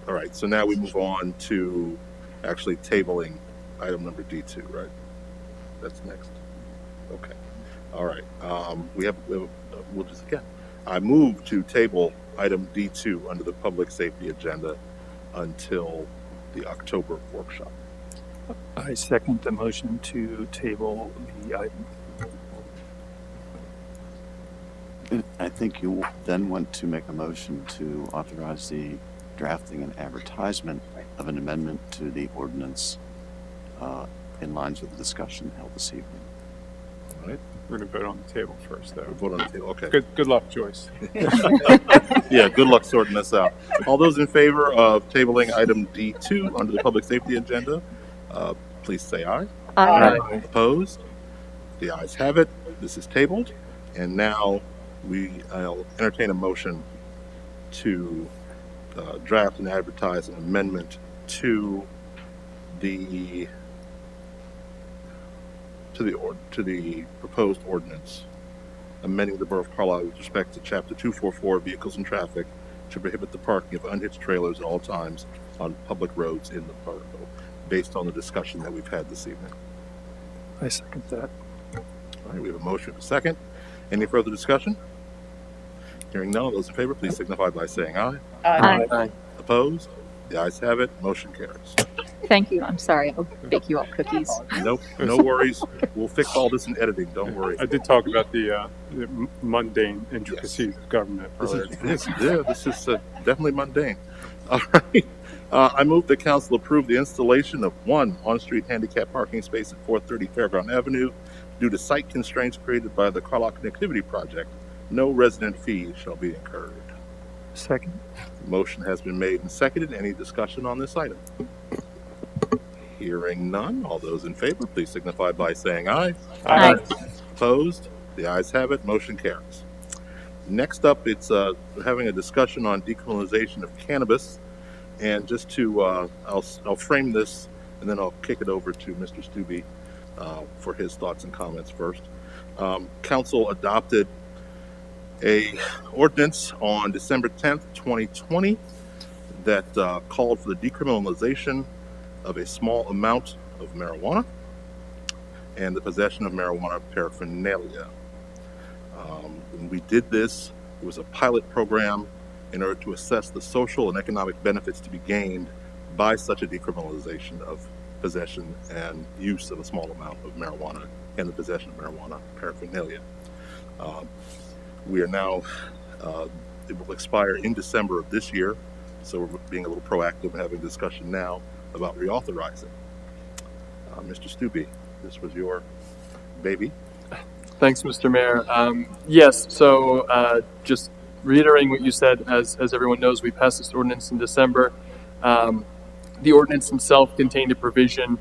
all right. So now we move on to actually tabling item number D2, right? That's next. Okay. All right. We'll just again. I move to table item D2 under the public safety agenda until the October workshop. I second the motion to table the item. I think you then want to make a motion to authorize the drafting and advertisement of an amendment to the ordinance in lines with the discussion held this evening. All right. We're going to vote on the table first, though. We'll vote on the table. Okay. Good luck, Joyce. Yeah, good luck sorting this out. All those in favor of tabling item D2 under the public safety agenda, please say aye. Aye. Opposed? The ayes have it. This is tabled. And now I'll entertain a motion to draft and advertise an amendment to the proposed ordinance, amending the Borough of Carlisle with respect to Chapter 244, Vehicles and Traffic, to prohibit the parking of unhitched trailers at all times on public roads in the borough, based on the discussion that we've had this evening. I second that. All right, we have a motion and a second. Any further discussion? Hearing none, those in favor, please signify by saying aye. Aye. Opposed? The ayes have it. Motion carries. Thank you. I'm sorry. I'll bake you all cookies. Nope, no worries. We'll fix all this in editing. Don't worry. I did talk about the mundane intricacies of government earlier. This is definitely mundane. All right. I move the council approve the installation of one on-street handicap parking space at 430 Fairground Avenue due to site constraints created by the Carlisle Connectivity Project. No resident fee shall be incurred. Second. Motion has been made and seconded. Any discussion on this item? Hearing none. All those in favor, please signify by saying aye. Aye. Opposed? The ayes have it. Motion carries. Next up, it's having a discussion on decriminalization of cannabis. And just to, I'll frame this, and then I'll kick it over to Mr. Stubbe for his thoughts and comments first. Council adopted a ordinance on December 10th, 2020 that called for the decriminalization of a small amount of marijuana and the possession of marijuana paraphernalia. When we did this, it was a pilot program in order to assess the social and economic benefits to be gained by such a decriminalization of possession and use of a small amount of marijuana and the possession of marijuana paraphernalia. We are now, it will expire in December of this year, so we're being a little proactive and having a discussion now about reauthorizing. Mr. Stubbe, this was your baby. Thanks, Mr. Mayor. Yes, so just reiterating what you said, as everyone knows, we passed this ordinance in December. The ordinance itself contained a provision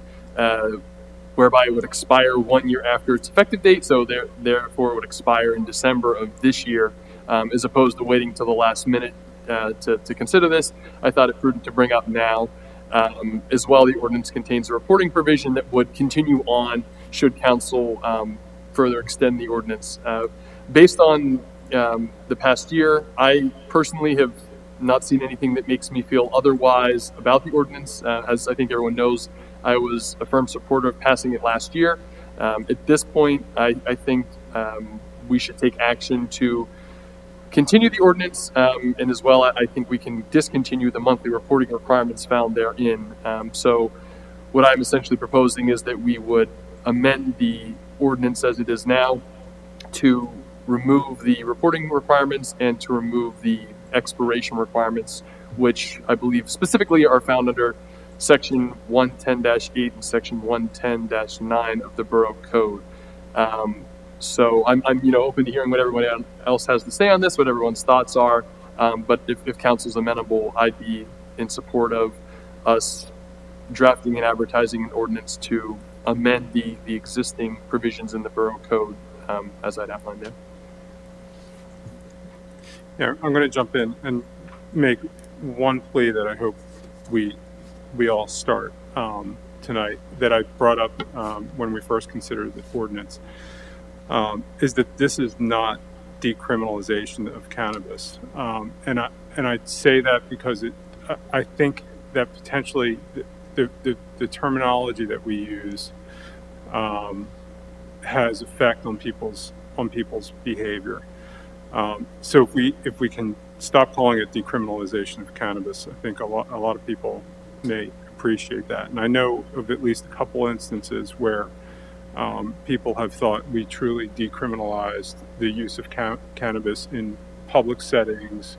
whereby it would expire 1 year after its effective date, so therefore it would expire in December of this year, as opposed to waiting till the last minute to consider this. I thought it prudent to bring up now. As well, the ordinance contains a reporting provision that would continue on should council further extend the ordinance. Based on the past year, I personally have not seen anything that makes me feel otherwise about the ordinance. As I think everyone knows, I was a firm supporter of passing it last year. At this point, I think we should take action to continue the ordinance, and as well, I think we can discontinue the monthly reporting requirements found therein. So what I'm essentially proposing is that we would amend the ordinance as it is now to remove the reporting requirements and to remove the expiration requirements, which I believe specifically are found under Section 110-8 and Section 110-9 of the Borough Code. So I'm open to hearing what everyone else has to say on this, what everyone's thoughts are. But if council's amenable, I'd be in support of us drafting and advertising an ordinance to amend the existing provisions in the Borough Code as I'd outlined there. Yeah, I'm going to jump in and make one plea that I hope we all start tonight, that I brought up when we first considered the ordinance, is that this is not decriminalization of cannabis, and I say that because I think that potentially the terminology that we use has effect on people's behavior. So if we can stop calling it decriminalization of cannabis, I think a lot of people may appreciate that. And I know of at least a couple instances where people have thought we truly decriminalized the use of cannabis in public settings,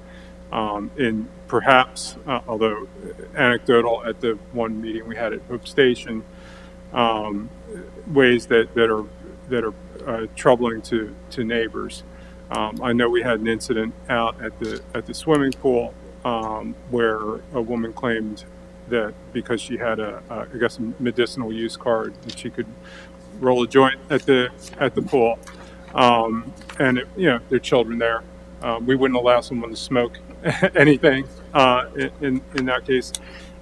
in perhaps, although anecdotal, at the one meeting we had at Hope Station, ways that are troubling to neighbors. I know we had an incident out at the swimming pool where a woman claimed that because she had I guess a medicinal use card, that she could roll a joint at the pool, and there are children there. We wouldn't allow someone to smoke anything in that case.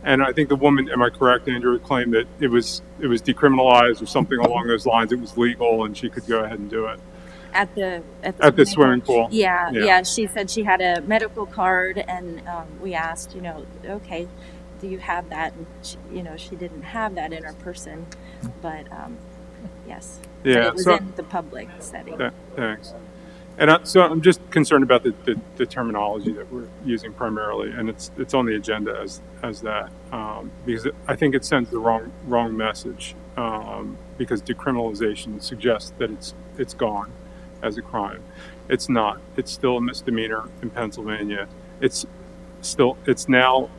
And I think the woman, am I correct, Andrew, claimed that it was decriminalized or something along those lines. It was legal and she could go ahead and do it. At the swimming pool. Yeah. She said she had a medical card, and we asked, okay, do you have that? And she didn't have that in her person, but yes. Yeah. But it was in the public setting. Thanks. And so I'm just concerned about the terminology that we're using primarily, and it's on the agenda as that, because I think it sends the wrong message, because decriminalization suggests that it's gone as a crime. It's not. It's still a misdemeanor in Pennsylvania. It's now,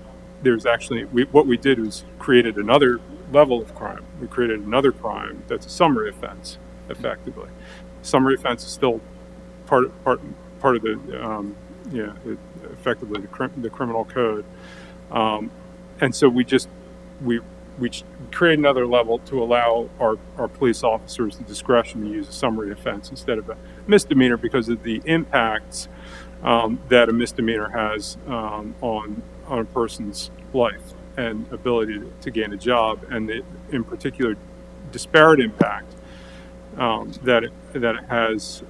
there's actually, what we did was created another level of crime. We created another crime that's a summary offense, effectively. Summary offense is still part of the effectively the criminal code, and so we create another level to allow our police officers the discretion to use a summary offense instead of a misdemeanor, because of the impacts that a misdemeanor has on a person's life and ability to gain a job, and in particular disparate impact that it has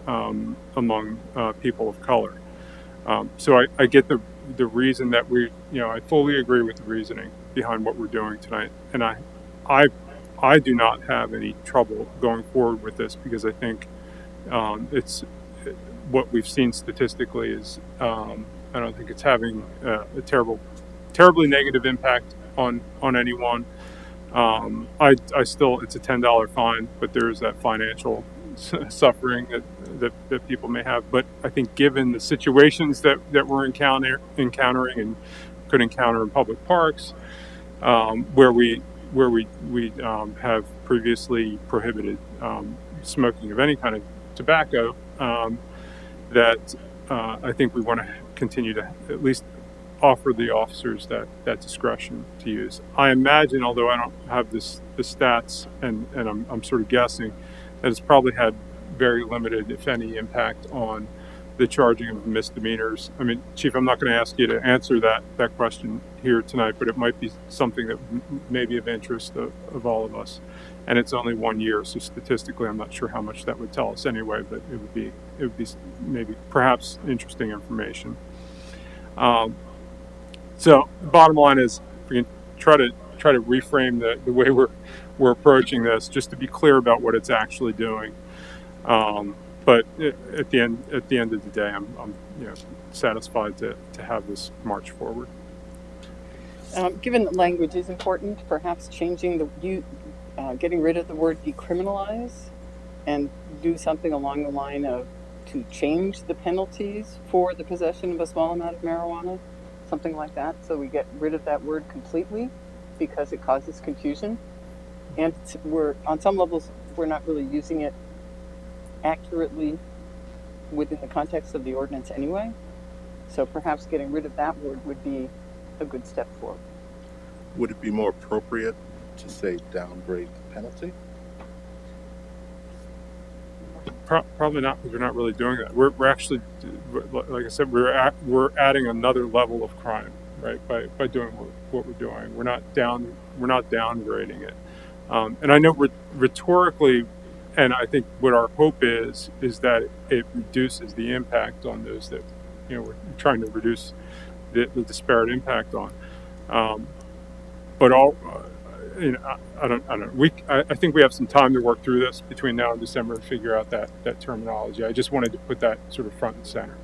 among people of color. So I get the reason that I fully agree with the reasoning behind what we're doing tonight, and I do not have any trouble going forward with this, because I think it's what we've seen statistically is I don't think it's having a terribly negative impact on anyone. I still, it's a $10 fine, but there's that financial suffering that people may have. But I think given the situations that we're encountering and could encounter in public parks, where we have previously prohibited smoking of any kind of tobacco, that I think we want to continue to at least offer the officers that discretion to use. I imagine, although I don't have the stats, and I'm sort of guessing, that it's probably had very limited, if any, impact on the charging of misdemeanors. I mean, Chief, I'm not going to ask you to answer that question here tonight, but it might be something that may be of interest of all of us. And it's only 1 year, so statistically, I'm not sure how much that would tell us anyway, but it would be maybe perhaps interesting information. So the bottom line is, if we can try to reframe the way we're approaching this, just to be clear about what it's actually doing. But at the end of the day, I'm satisfied to have this march forward. Given that language is important, perhaps changing getting rid of the word decriminalize and do something along the line of to change the penalties for the possession of a small amount of marijuana, something like that, so we get rid of that word completely because it causes confusion. And on some levels, we're not really using it accurately within the context of the ordinance anyway. So perhaps getting rid of that word would be a good step forward. Would it be more appropriate to say downgrade the penalty? Probably not, because we're not really doing that. We're actually, like I said, we're adding another level of crime, right? By doing what we're doing, we're not downgrading it. And I know rhetorically, and I think what our hope is that it reduces the impact on those that we're trying to reduce the disparate impact on. But I don't know. I think we have some time to work through this between now and December and figure out that terminology. I just wanted to put that sort of front and center.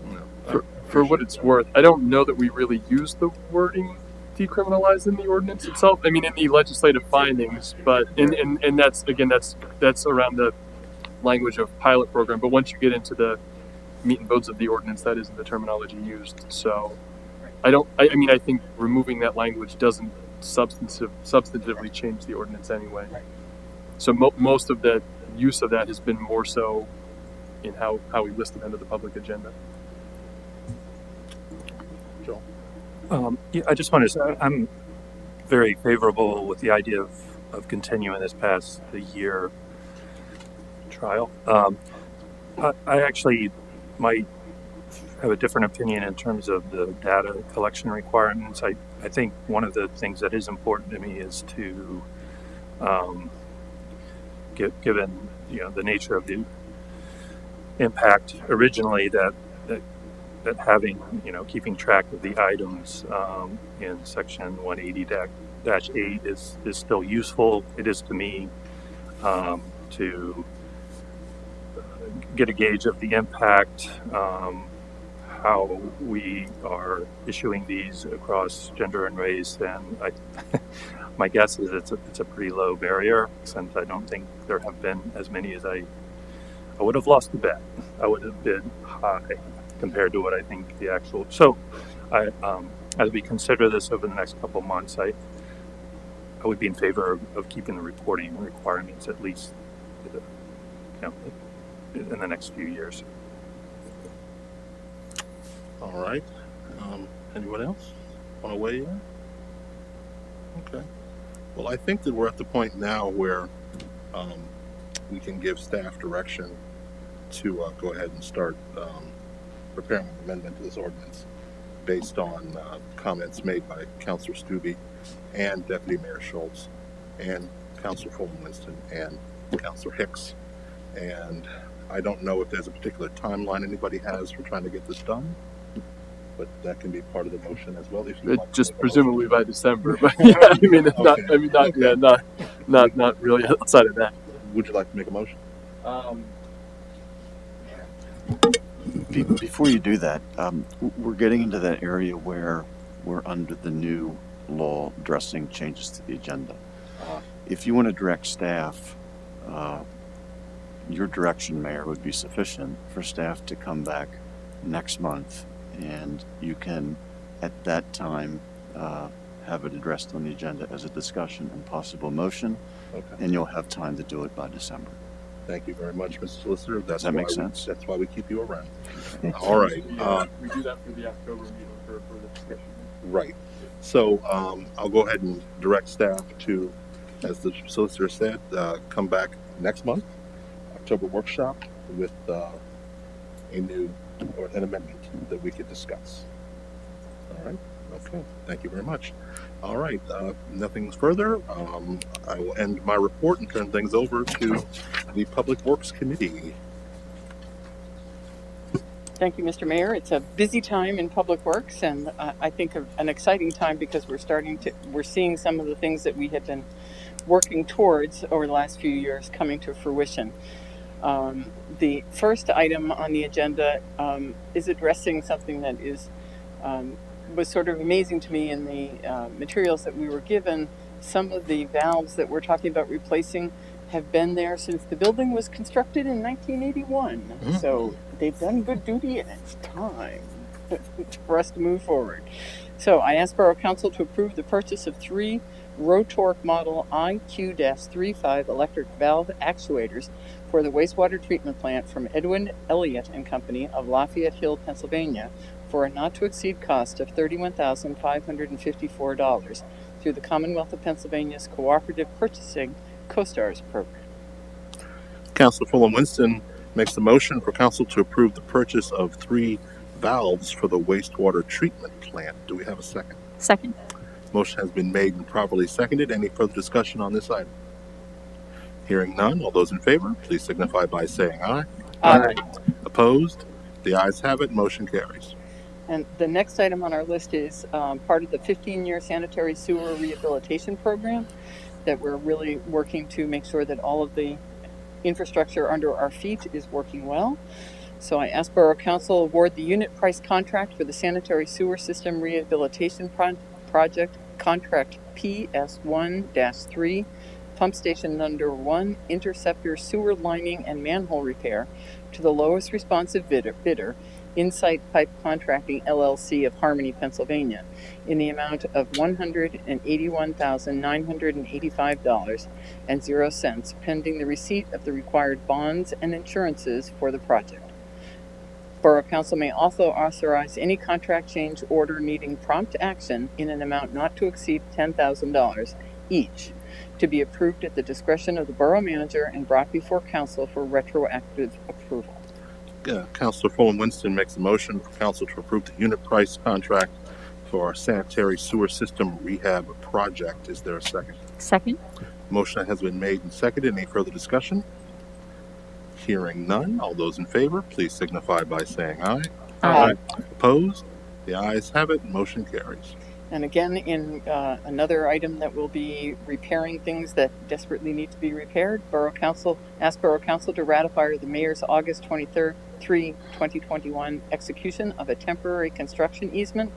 For what it's worth, I don't know that we really use the wording decriminalize in the ordinance itself. I mean, in the legislative findings, but and that's again that's around the language of pilot program. But once you get into the meat and bones of the ordinance, that isn't the terminology used. So I mean, I think removing that language doesn't substantively change the ordinance anyway. So most of the use of that has been more so in how we list it under the public agenda. Joel? Yeah, I just want to say I'm very favorable with the idea of continuing this past the year trial. I actually might have a different opinion in terms of the data collection requirements. I think one of the things that is important to me is to, given the nature of the impact originally, that having keeping track of the items in section 180-8 is still useful. It is to me to get a gauge of the impact. How we are issuing these across gender and race, and my guess is it's a pretty low barrier, since I don't think there have been as many as I would have lost the bet. I would have bid high compared to what I think the actual. So, as we consider this over the next couple of months, I would be in favor of keeping the reporting requirements at least, in the next few years. All right. Anyone else want to weigh in? Okay. Well, I think that we're at the point now where we can give staff direction to go ahead and start preparing an amendment to this ordinance based on comments made by Councilor Stubbe and Deputy Mayor Schultz and Councilor Fulton Winston and Councilor Hicks. And I don't know if there's a particular timeline anybody has for trying to get this done, but that can be part of the motion as well. If you like just presumably by December, but yeah, I mean, it's not. I mean, not. Okay. Yeah, not really outside of that. Would you like to make a motion? Before you do that, we're getting into that area where we're under the new law addressing changes to the agenda. If you want to direct staff, your direction, Mayor, would be sufficient for staff to come back next month, and you can, at that time, have it addressed on the agenda as a discussion and possible motion, and you'll have time to do it by December. Thank you very much, Mr. Solicitor. Does that make sense? That's why we keep you around. All right. We do that for the October meeting for the discussion. Right. So I'll go ahead and direct staff to, as the Solicitor said, come back next month, October workshop, with an amendment that we could discuss. All right. Okay. Thank you very much. All right. Nothing further. I will end my report and turn things over to the Public Works Committee. Thank you, Mr. Mayor. It's a busy time in Public Works, and I think an exciting time because we're seeing some of the things that we have been working towards over the last few years coming to fruition. The first item on the agenda is addressing something that was sort of amazing to me in the materials that we were given. Some of the valves that we're talking about replacing have been there since the building was constructed in 1981. Mm-hmm. So they've done good duty, and it's time for us to move forward. So I asked Borough Council to approve the purchase of 3 Rotork model IQ-35 electric valve actuators for the wastewater treatment plant from Edwin Elliott and Company of Lafayette Hill, Pennsylvania, for a not-to-exceed cost of $31,554 through the Commonwealth of Pennsylvania's Cooperative Purchasing CoStars program. Councilor Fulton Winston makes the motion for council to approve the purchase of 3 valves for the wastewater treatment plant. Do we have a second? Second. Motion has been made and properly seconded. Any further discussion on this item? Hearing none, all those in favor, please signify by saying aye. Aye. Opposed? The ayes have it. Motion carries. And the next item on our list is part of the 15-year sanitary sewer rehabilitation program that we're really working to make sure that all of the infrastructure under our feet is working well. So I ask Borough Council award the unit price contract for the sanitary sewer system rehabilitation project, contract PS1-3, pump station number 1, interceptor sewer lining and manhole repair, to the lowest responsive bidder, Insight Pipe Contracting LLC of Harmony, Pennsylvania, in the amount of $181,985.00, pending the receipt of the required bonds and insurances for the project. Borough Council may also authorize any contract change order needing prompt action in an amount not to exceed $10,000 each, to be approved at the discretion of the Borough Manager and brought before Council for retroactive approval. Councilor Fulham Winston makes a motion for Council to approve the unit price contract for our sanitary sewer system rehab project. Is there a second? Second. Motion has been made and seconded. Any further discussion? Hearing none. All those in favor, please signify by saying aye. Aye. Opposed? The ayes have it. Motion carries. And again, in another item that will be repairing things that desperately need to be repaired, ask Borough Council to ratify the Mayor's August 23rd, 2021 execution of a temporary construction easement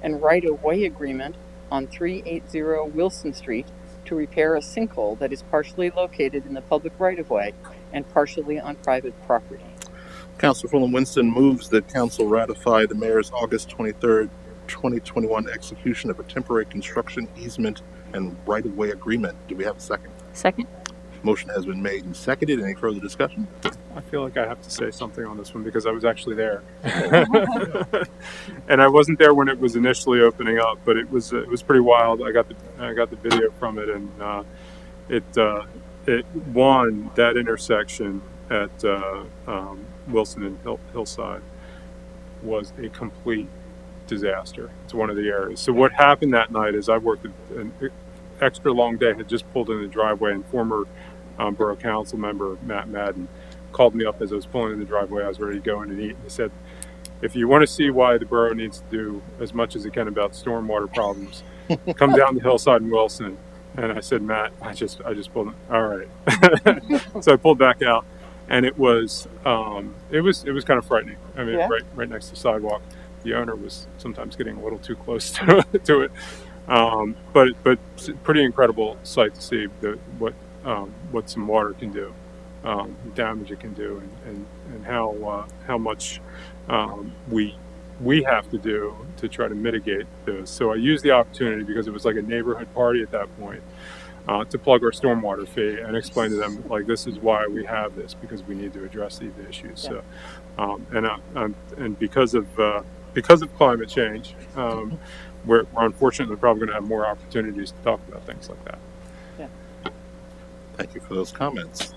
and right-of-way agreement on 380 Wilson Street to repair a sinkhole that is partially located in the public right-of-way and partially on private property. Councilor Fulham Winston moves that Council ratify the Mayor's August 23rd, 2021 execution of a temporary construction easement and right-of-way agreement. Do we have a second? Second. Motion has been made and seconded. Any further discussion? I feel like I have to say something on this one because I was actually there, and I wasn't there when it was initially opening up, but it was pretty wild. I got the video from it, and it won that intersection at Wilson and Hillside was a complete disaster. It's one of the areas. So what happened that night is I worked an extra long day, had just pulled in the driveway, and former Borough Council member Matt Madden called me up as I was pulling in the driveway. I was ready to go in and eat. And he said, if you want to see why the borough needs to do as much as it can about stormwater problems, come down the hillside in Wilson. And I said, Matt, I just pulled in. All right. So I pulled back out, and it was kind of frightening. I mean, Yeah. right next to the sidewalk. The owner was sometimes getting a little too close to it. But pretty incredible sight to see what some water can do, the damage it can do, and how much we have to do to try to mitigate this. So I used the opportunity, because it was like a neighborhood party at that point, to plug our stormwater fee and explain to them, like, this is why we have this, because we need to address these issues. Yeah. So and because of climate change, we're unfortunately probably going to have more opportunities to talk about things like that. Yeah. Thank you for those comments.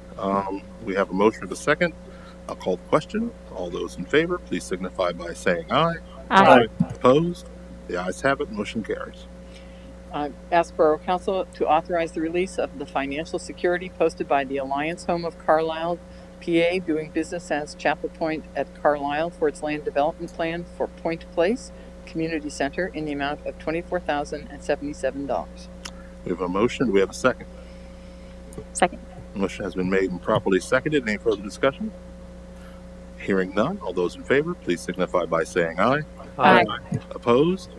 We have a motion of a second. I'll call the question. All those in favor, please signify by saying aye. Aye. Opposed? The ayes have it. Motion carries. Ask Borough Council to authorize the release of the financial security posted by the Alliance Home of Carlisle, PA, doing business as Chapel Point at Carlisle, for its land development plan for Point Place Community Center in the amount of $24,077. We have a motion. Do we have a second? Second. Motion has been made and properly seconded. Any further discussion? Hearing none. All those in favor, please signify by saying aye. Aye. Opposed?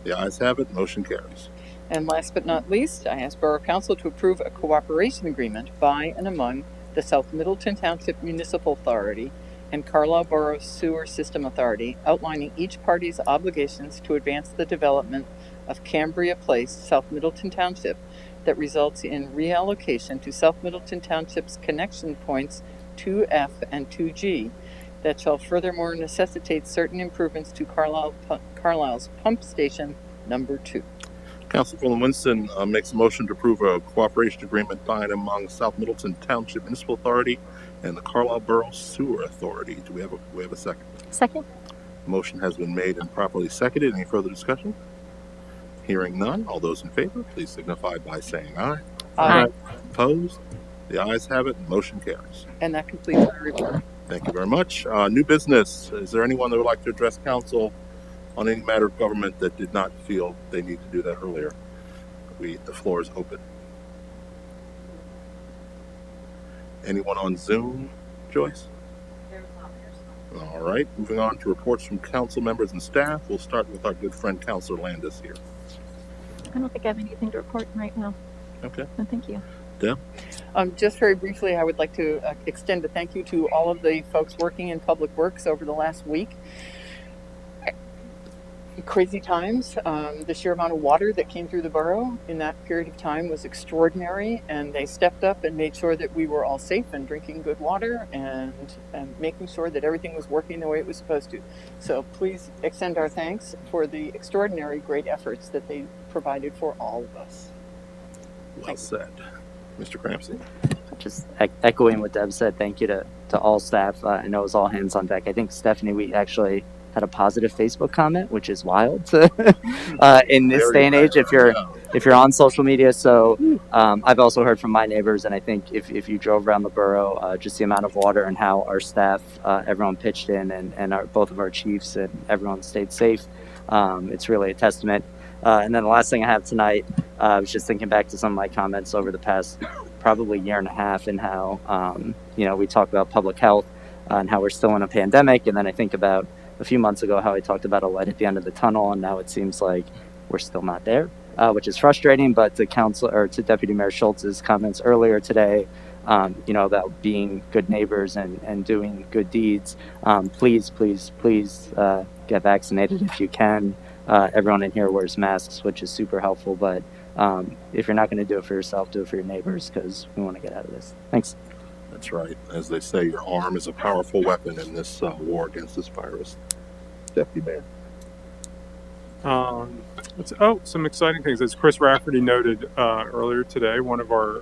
The ayes have it. Motion carries. And last but not least, I ask Borough Council to approve a cooperation agreement by and among the South Middleton Township Municipal Authority and Carlisle Borough Sewer System Authority, outlining each party's obligations to advance the development of Cambria Place, South Middleton Township, that results in reallocation to South Middleton Township's connection points 2F and 2G, that shall furthermore necessitate certain improvements to Carlisle's pump station number 2. Council Fulham Winston makes a motion to approve a cooperation agreement by and among South Middleton Township Municipal Authority and the Carlisle Borough Sewer Authority. Do we have a second? Second. Motion has been made and properly seconded. Any further discussion? Hearing none. All those in favor, please signify by saying aye. Aye. Opposed? The ayes have it. Motion carries. And that completes my report. Thank you very much. New business. Is there anyone that would like to address council on any matter of government that did not feel they need to do that earlier? The floor is open. Anyone on Zoom, Joyce? All right, moving on to reports from council members and staff. We'll start with our good friend, Councilor Landis here. I don't think I have anything to report right now. Okay. No, thank you. Deb? Just very briefly, I would like to extend a thank you to all of the folks working in Public Works over the last week. Crazy times. The sheer amount of water that came through the borough in that period of time was extraordinary, and they stepped up and made sure that we were all safe and drinking good water and making sure that everything was working the way it was supposed to. So please extend our thanks for the extraordinary great efforts that they provided for all of us. Well said. Mr. Crampsey? Just echoing what Deb said, thank you to all staff. I know it was all hands on deck. I think, Stephanie, we actually had a positive Facebook comment, which is wild in this day and age if you're on social media. So I've also heard from my neighbors, and I think if you drove around the borough, just the amount of water and how our staff, everyone pitched in, and both of our chiefs and everyone stayed safe. It's really a testament. And then the last thing I have tonight, I was just thinking back to some of my comments over the past probably year and a half, and how we talk about public health and how we're still in a pandemic, and then I think about a few months ago how I talked about a light at the end of the tunnel, and now it seems like we're still not there, which is frustrating. But to Deputy Mayor Schultz's comments earlier today, about being good neighbors and doing good deeds, please get vaccinated if you can. Everyone in here wears masks, which is super helpful, but if you're not going to do it for yourself, do it for your neighbors, because we want to get out of this. Thanks. That's right. As they say, your arm is a powerful weapon in this war against this virus. Deputy Mayor. Some exciting things. As Chris Rafferty noted earlier today, some of our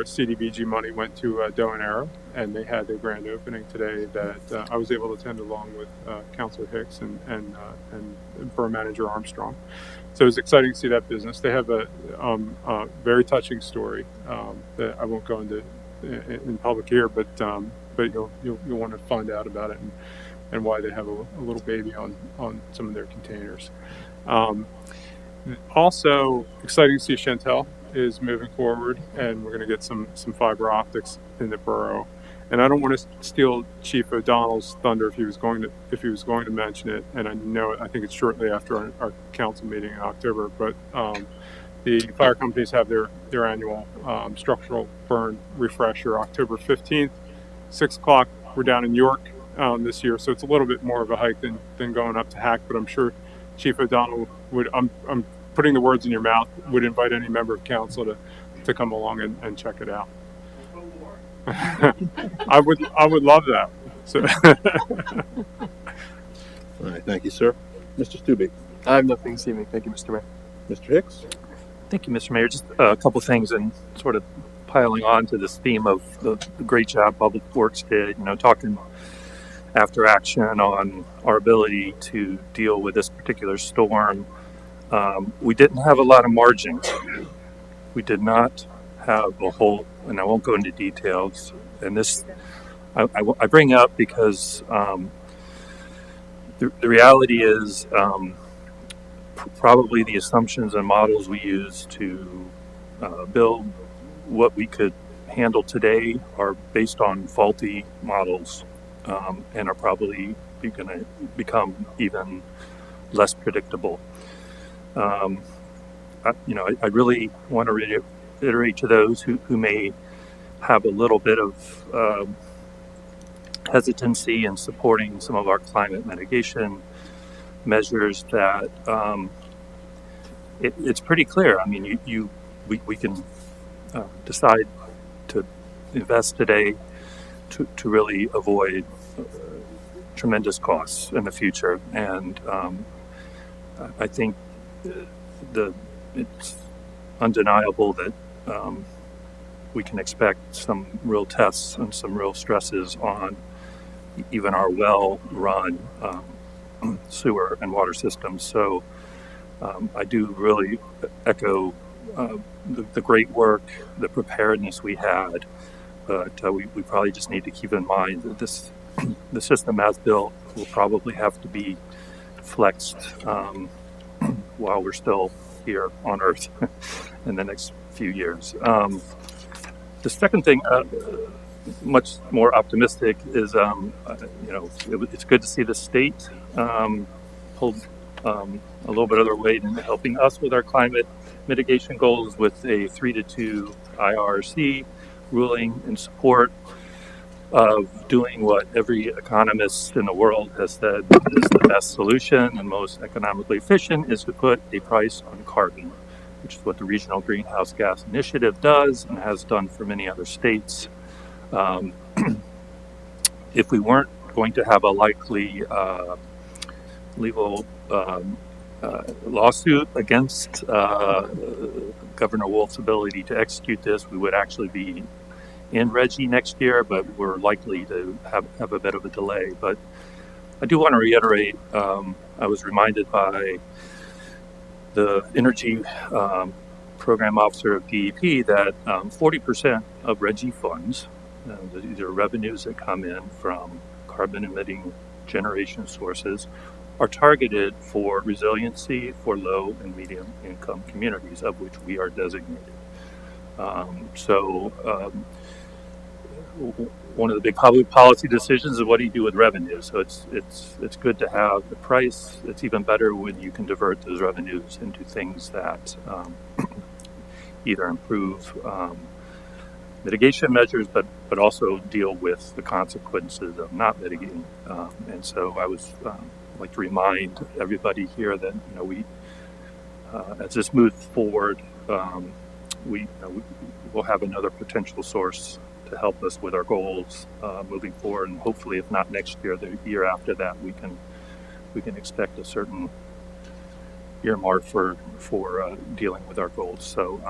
CDBG money went to Doe and Arrow, and they had their grand opening today that I was able to attend along with Councilor Hicks and Borough Manager Armstrong. So it was exciting to see that business. They have a very touching story that I won't go into in public here, but you'll want to find out about it and why they have a little baby on some of their containers. Also exciting to see Chantel is moving forward, and we're going to get some fiber optics in the borough. And I don't want to steal Chief O'Donnell's thunder if he was going to mention it, and I think it's shortly after our council meeting in October, but the fire companies have their annual structural burn refresher October 15th, 6 o'clock. We're down in York this year, so it's a little bit more of a hike than going up to Hack, but I'm sure Chief O'Donnell would, I'm putting the words in your mouth, would invite any member of council to come along and check it out. I would love that. So All right, thank you, sir. Mr. Stubbe. I have nothing this evening. Thank you, Mr. Mayor. Mr. Hicks. Thank you, Mr. Mayor. Just a couple things, and sort of piling on to this theme of the great job Public Works did, talking after action on our ability to deal with this particular storm. We didn't have a lot of margin. We did not have a whole, and I won't go into details, and this I bring up because the reality is probably the assumptions and models we use to build what we could handle today are based on faulty models, and are probably going to become even less predictable. I really want to reiterate to those who may have a little bit of hesitancy in supporting some of our climate mitigation measures that it's pretty clear. I mean, we can decide to invest today to really avoid tremendous costs in the future, and I think it's undeniable that we can expect some real tests and some real stresses on even our well-run sewer and water systems. So I do really echo the great work, the preparedness we had, but we probably just need to keep in mind that the system as built will probably have to be flexed while we're still here on Earth in the next few years. The second thing, much more optimistic, is it's good to see the state hold a little bit of their weight in helping us with our climate mitigation goals with a 3-2 IRC ruling in support of doing what every economist in the world has said is the best solution and most economically efficient, is to put a price on carbon, which is what the Regional Greenhouse Gas Initiative does and has done for many other states. If we weren't going to have a likely legal lawsuit against Governor Wolf's ability to execute this, we would actually be in Reggie next year, but we're likely to have a bit of a delay. But I do want to reiterate, I was reminded by the energy program officer of DEP that 40% of Reggie funds, these are revenues that come in from carbon emitting generation sources, are targeted for resiliency for low and medium income communities, of which we are designated. One of the big public policy decisions is what do you do with revenue. So it's good to have the price. It's even better when you can divert those revenues into things that either improve mitigation measures, but also deal with the consequences of not mitigating. And so I was like to remind everybody here that we as this moves forward, we will have another potential source to help us with our goals moving forward, and hopefully, if not next year, the year after that, we can expect a certain earmark for dealing with our goals. So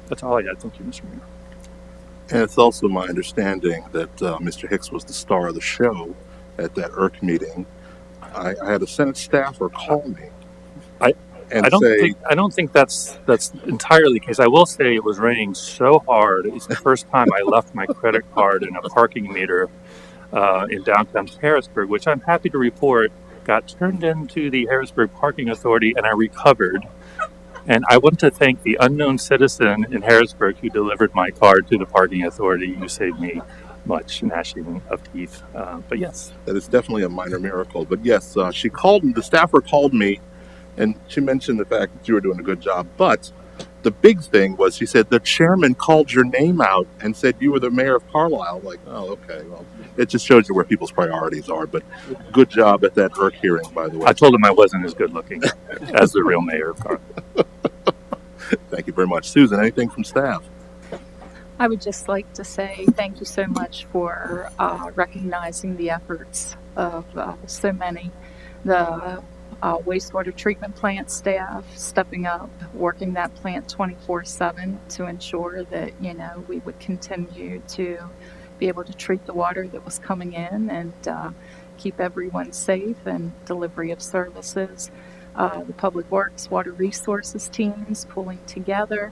that's all I had. Thank you, Mr. Mayor. And it's also my understanding that Mr. Hicks was the star of the show at that IRC meeting. I had a Senate staffer call me. I don't think that's entirely the case. I will say it was raining so hard. It's the first time I left my credit card in a parking meter in downtown Harrisburg, which I'm happy to report got turned into the Harrisburg Parking Authority, and I recovered. And I want to thank the unknown citizen in Harrisburg who delivered my card to the parking authority. You saved me much gnashing of teeth. But yes, that is definitely a minor miracle. But yes, she called me. The staffer called me. And she mentioned the fact that you were doing a good job. But the big thing was, she said, the chairman called your name out and said you were the mayor of Carlisle. Like, oh, okay. Well, it just shows you where people's priorities are. But good job at that IRC hearing, by the way. I told him I wasn't as good looking as the real mayor of Carlisle. Thank you very much. Susan, anything from staff? I would just like to say thank you so much for recognizing the efforts of so many. The wastewater treatment plant staff stepping up, working that plant 24/7 to ensure that we would continue to be able to treat the water that was coming in and keep everyone safe and delivery of services. The Public Works, Water Resources teams pulling together,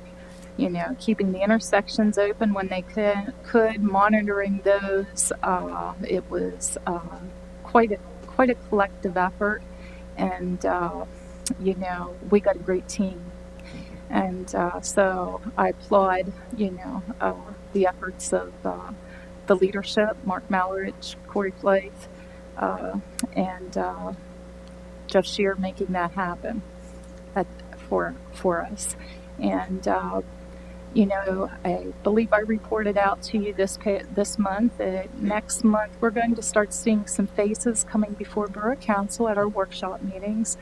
keeping the intersections open when they could, monitoring those. It was quite a collective effort. And, we got a great team. And so I applaud, the efforts of the leadership, Mark Malrich, Corey Plath, and Jeff Shear making that happen for us. And, I believe I reported out to you this month that next month we're going to start seeing some faces coming before Borough Council at our workshop meetings.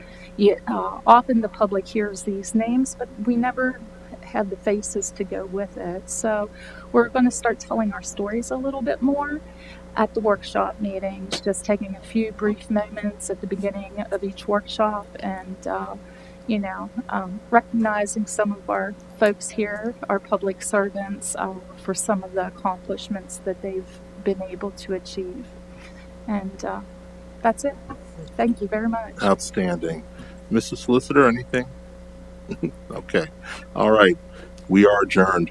Often the public hears these names, but we never had the faces to go with it. So we're going to start telling our stories a little bit more at the workshop meetings, just taking a few brief moments at the beginning of each workshop and recognizing some of our folks here, our public servants, for some of the accomplishments that they've been able to achieve. And that's it. Thank you very much. Outstanding. Mrs. Solicitor, anything? Okay. All right. We are adjourned.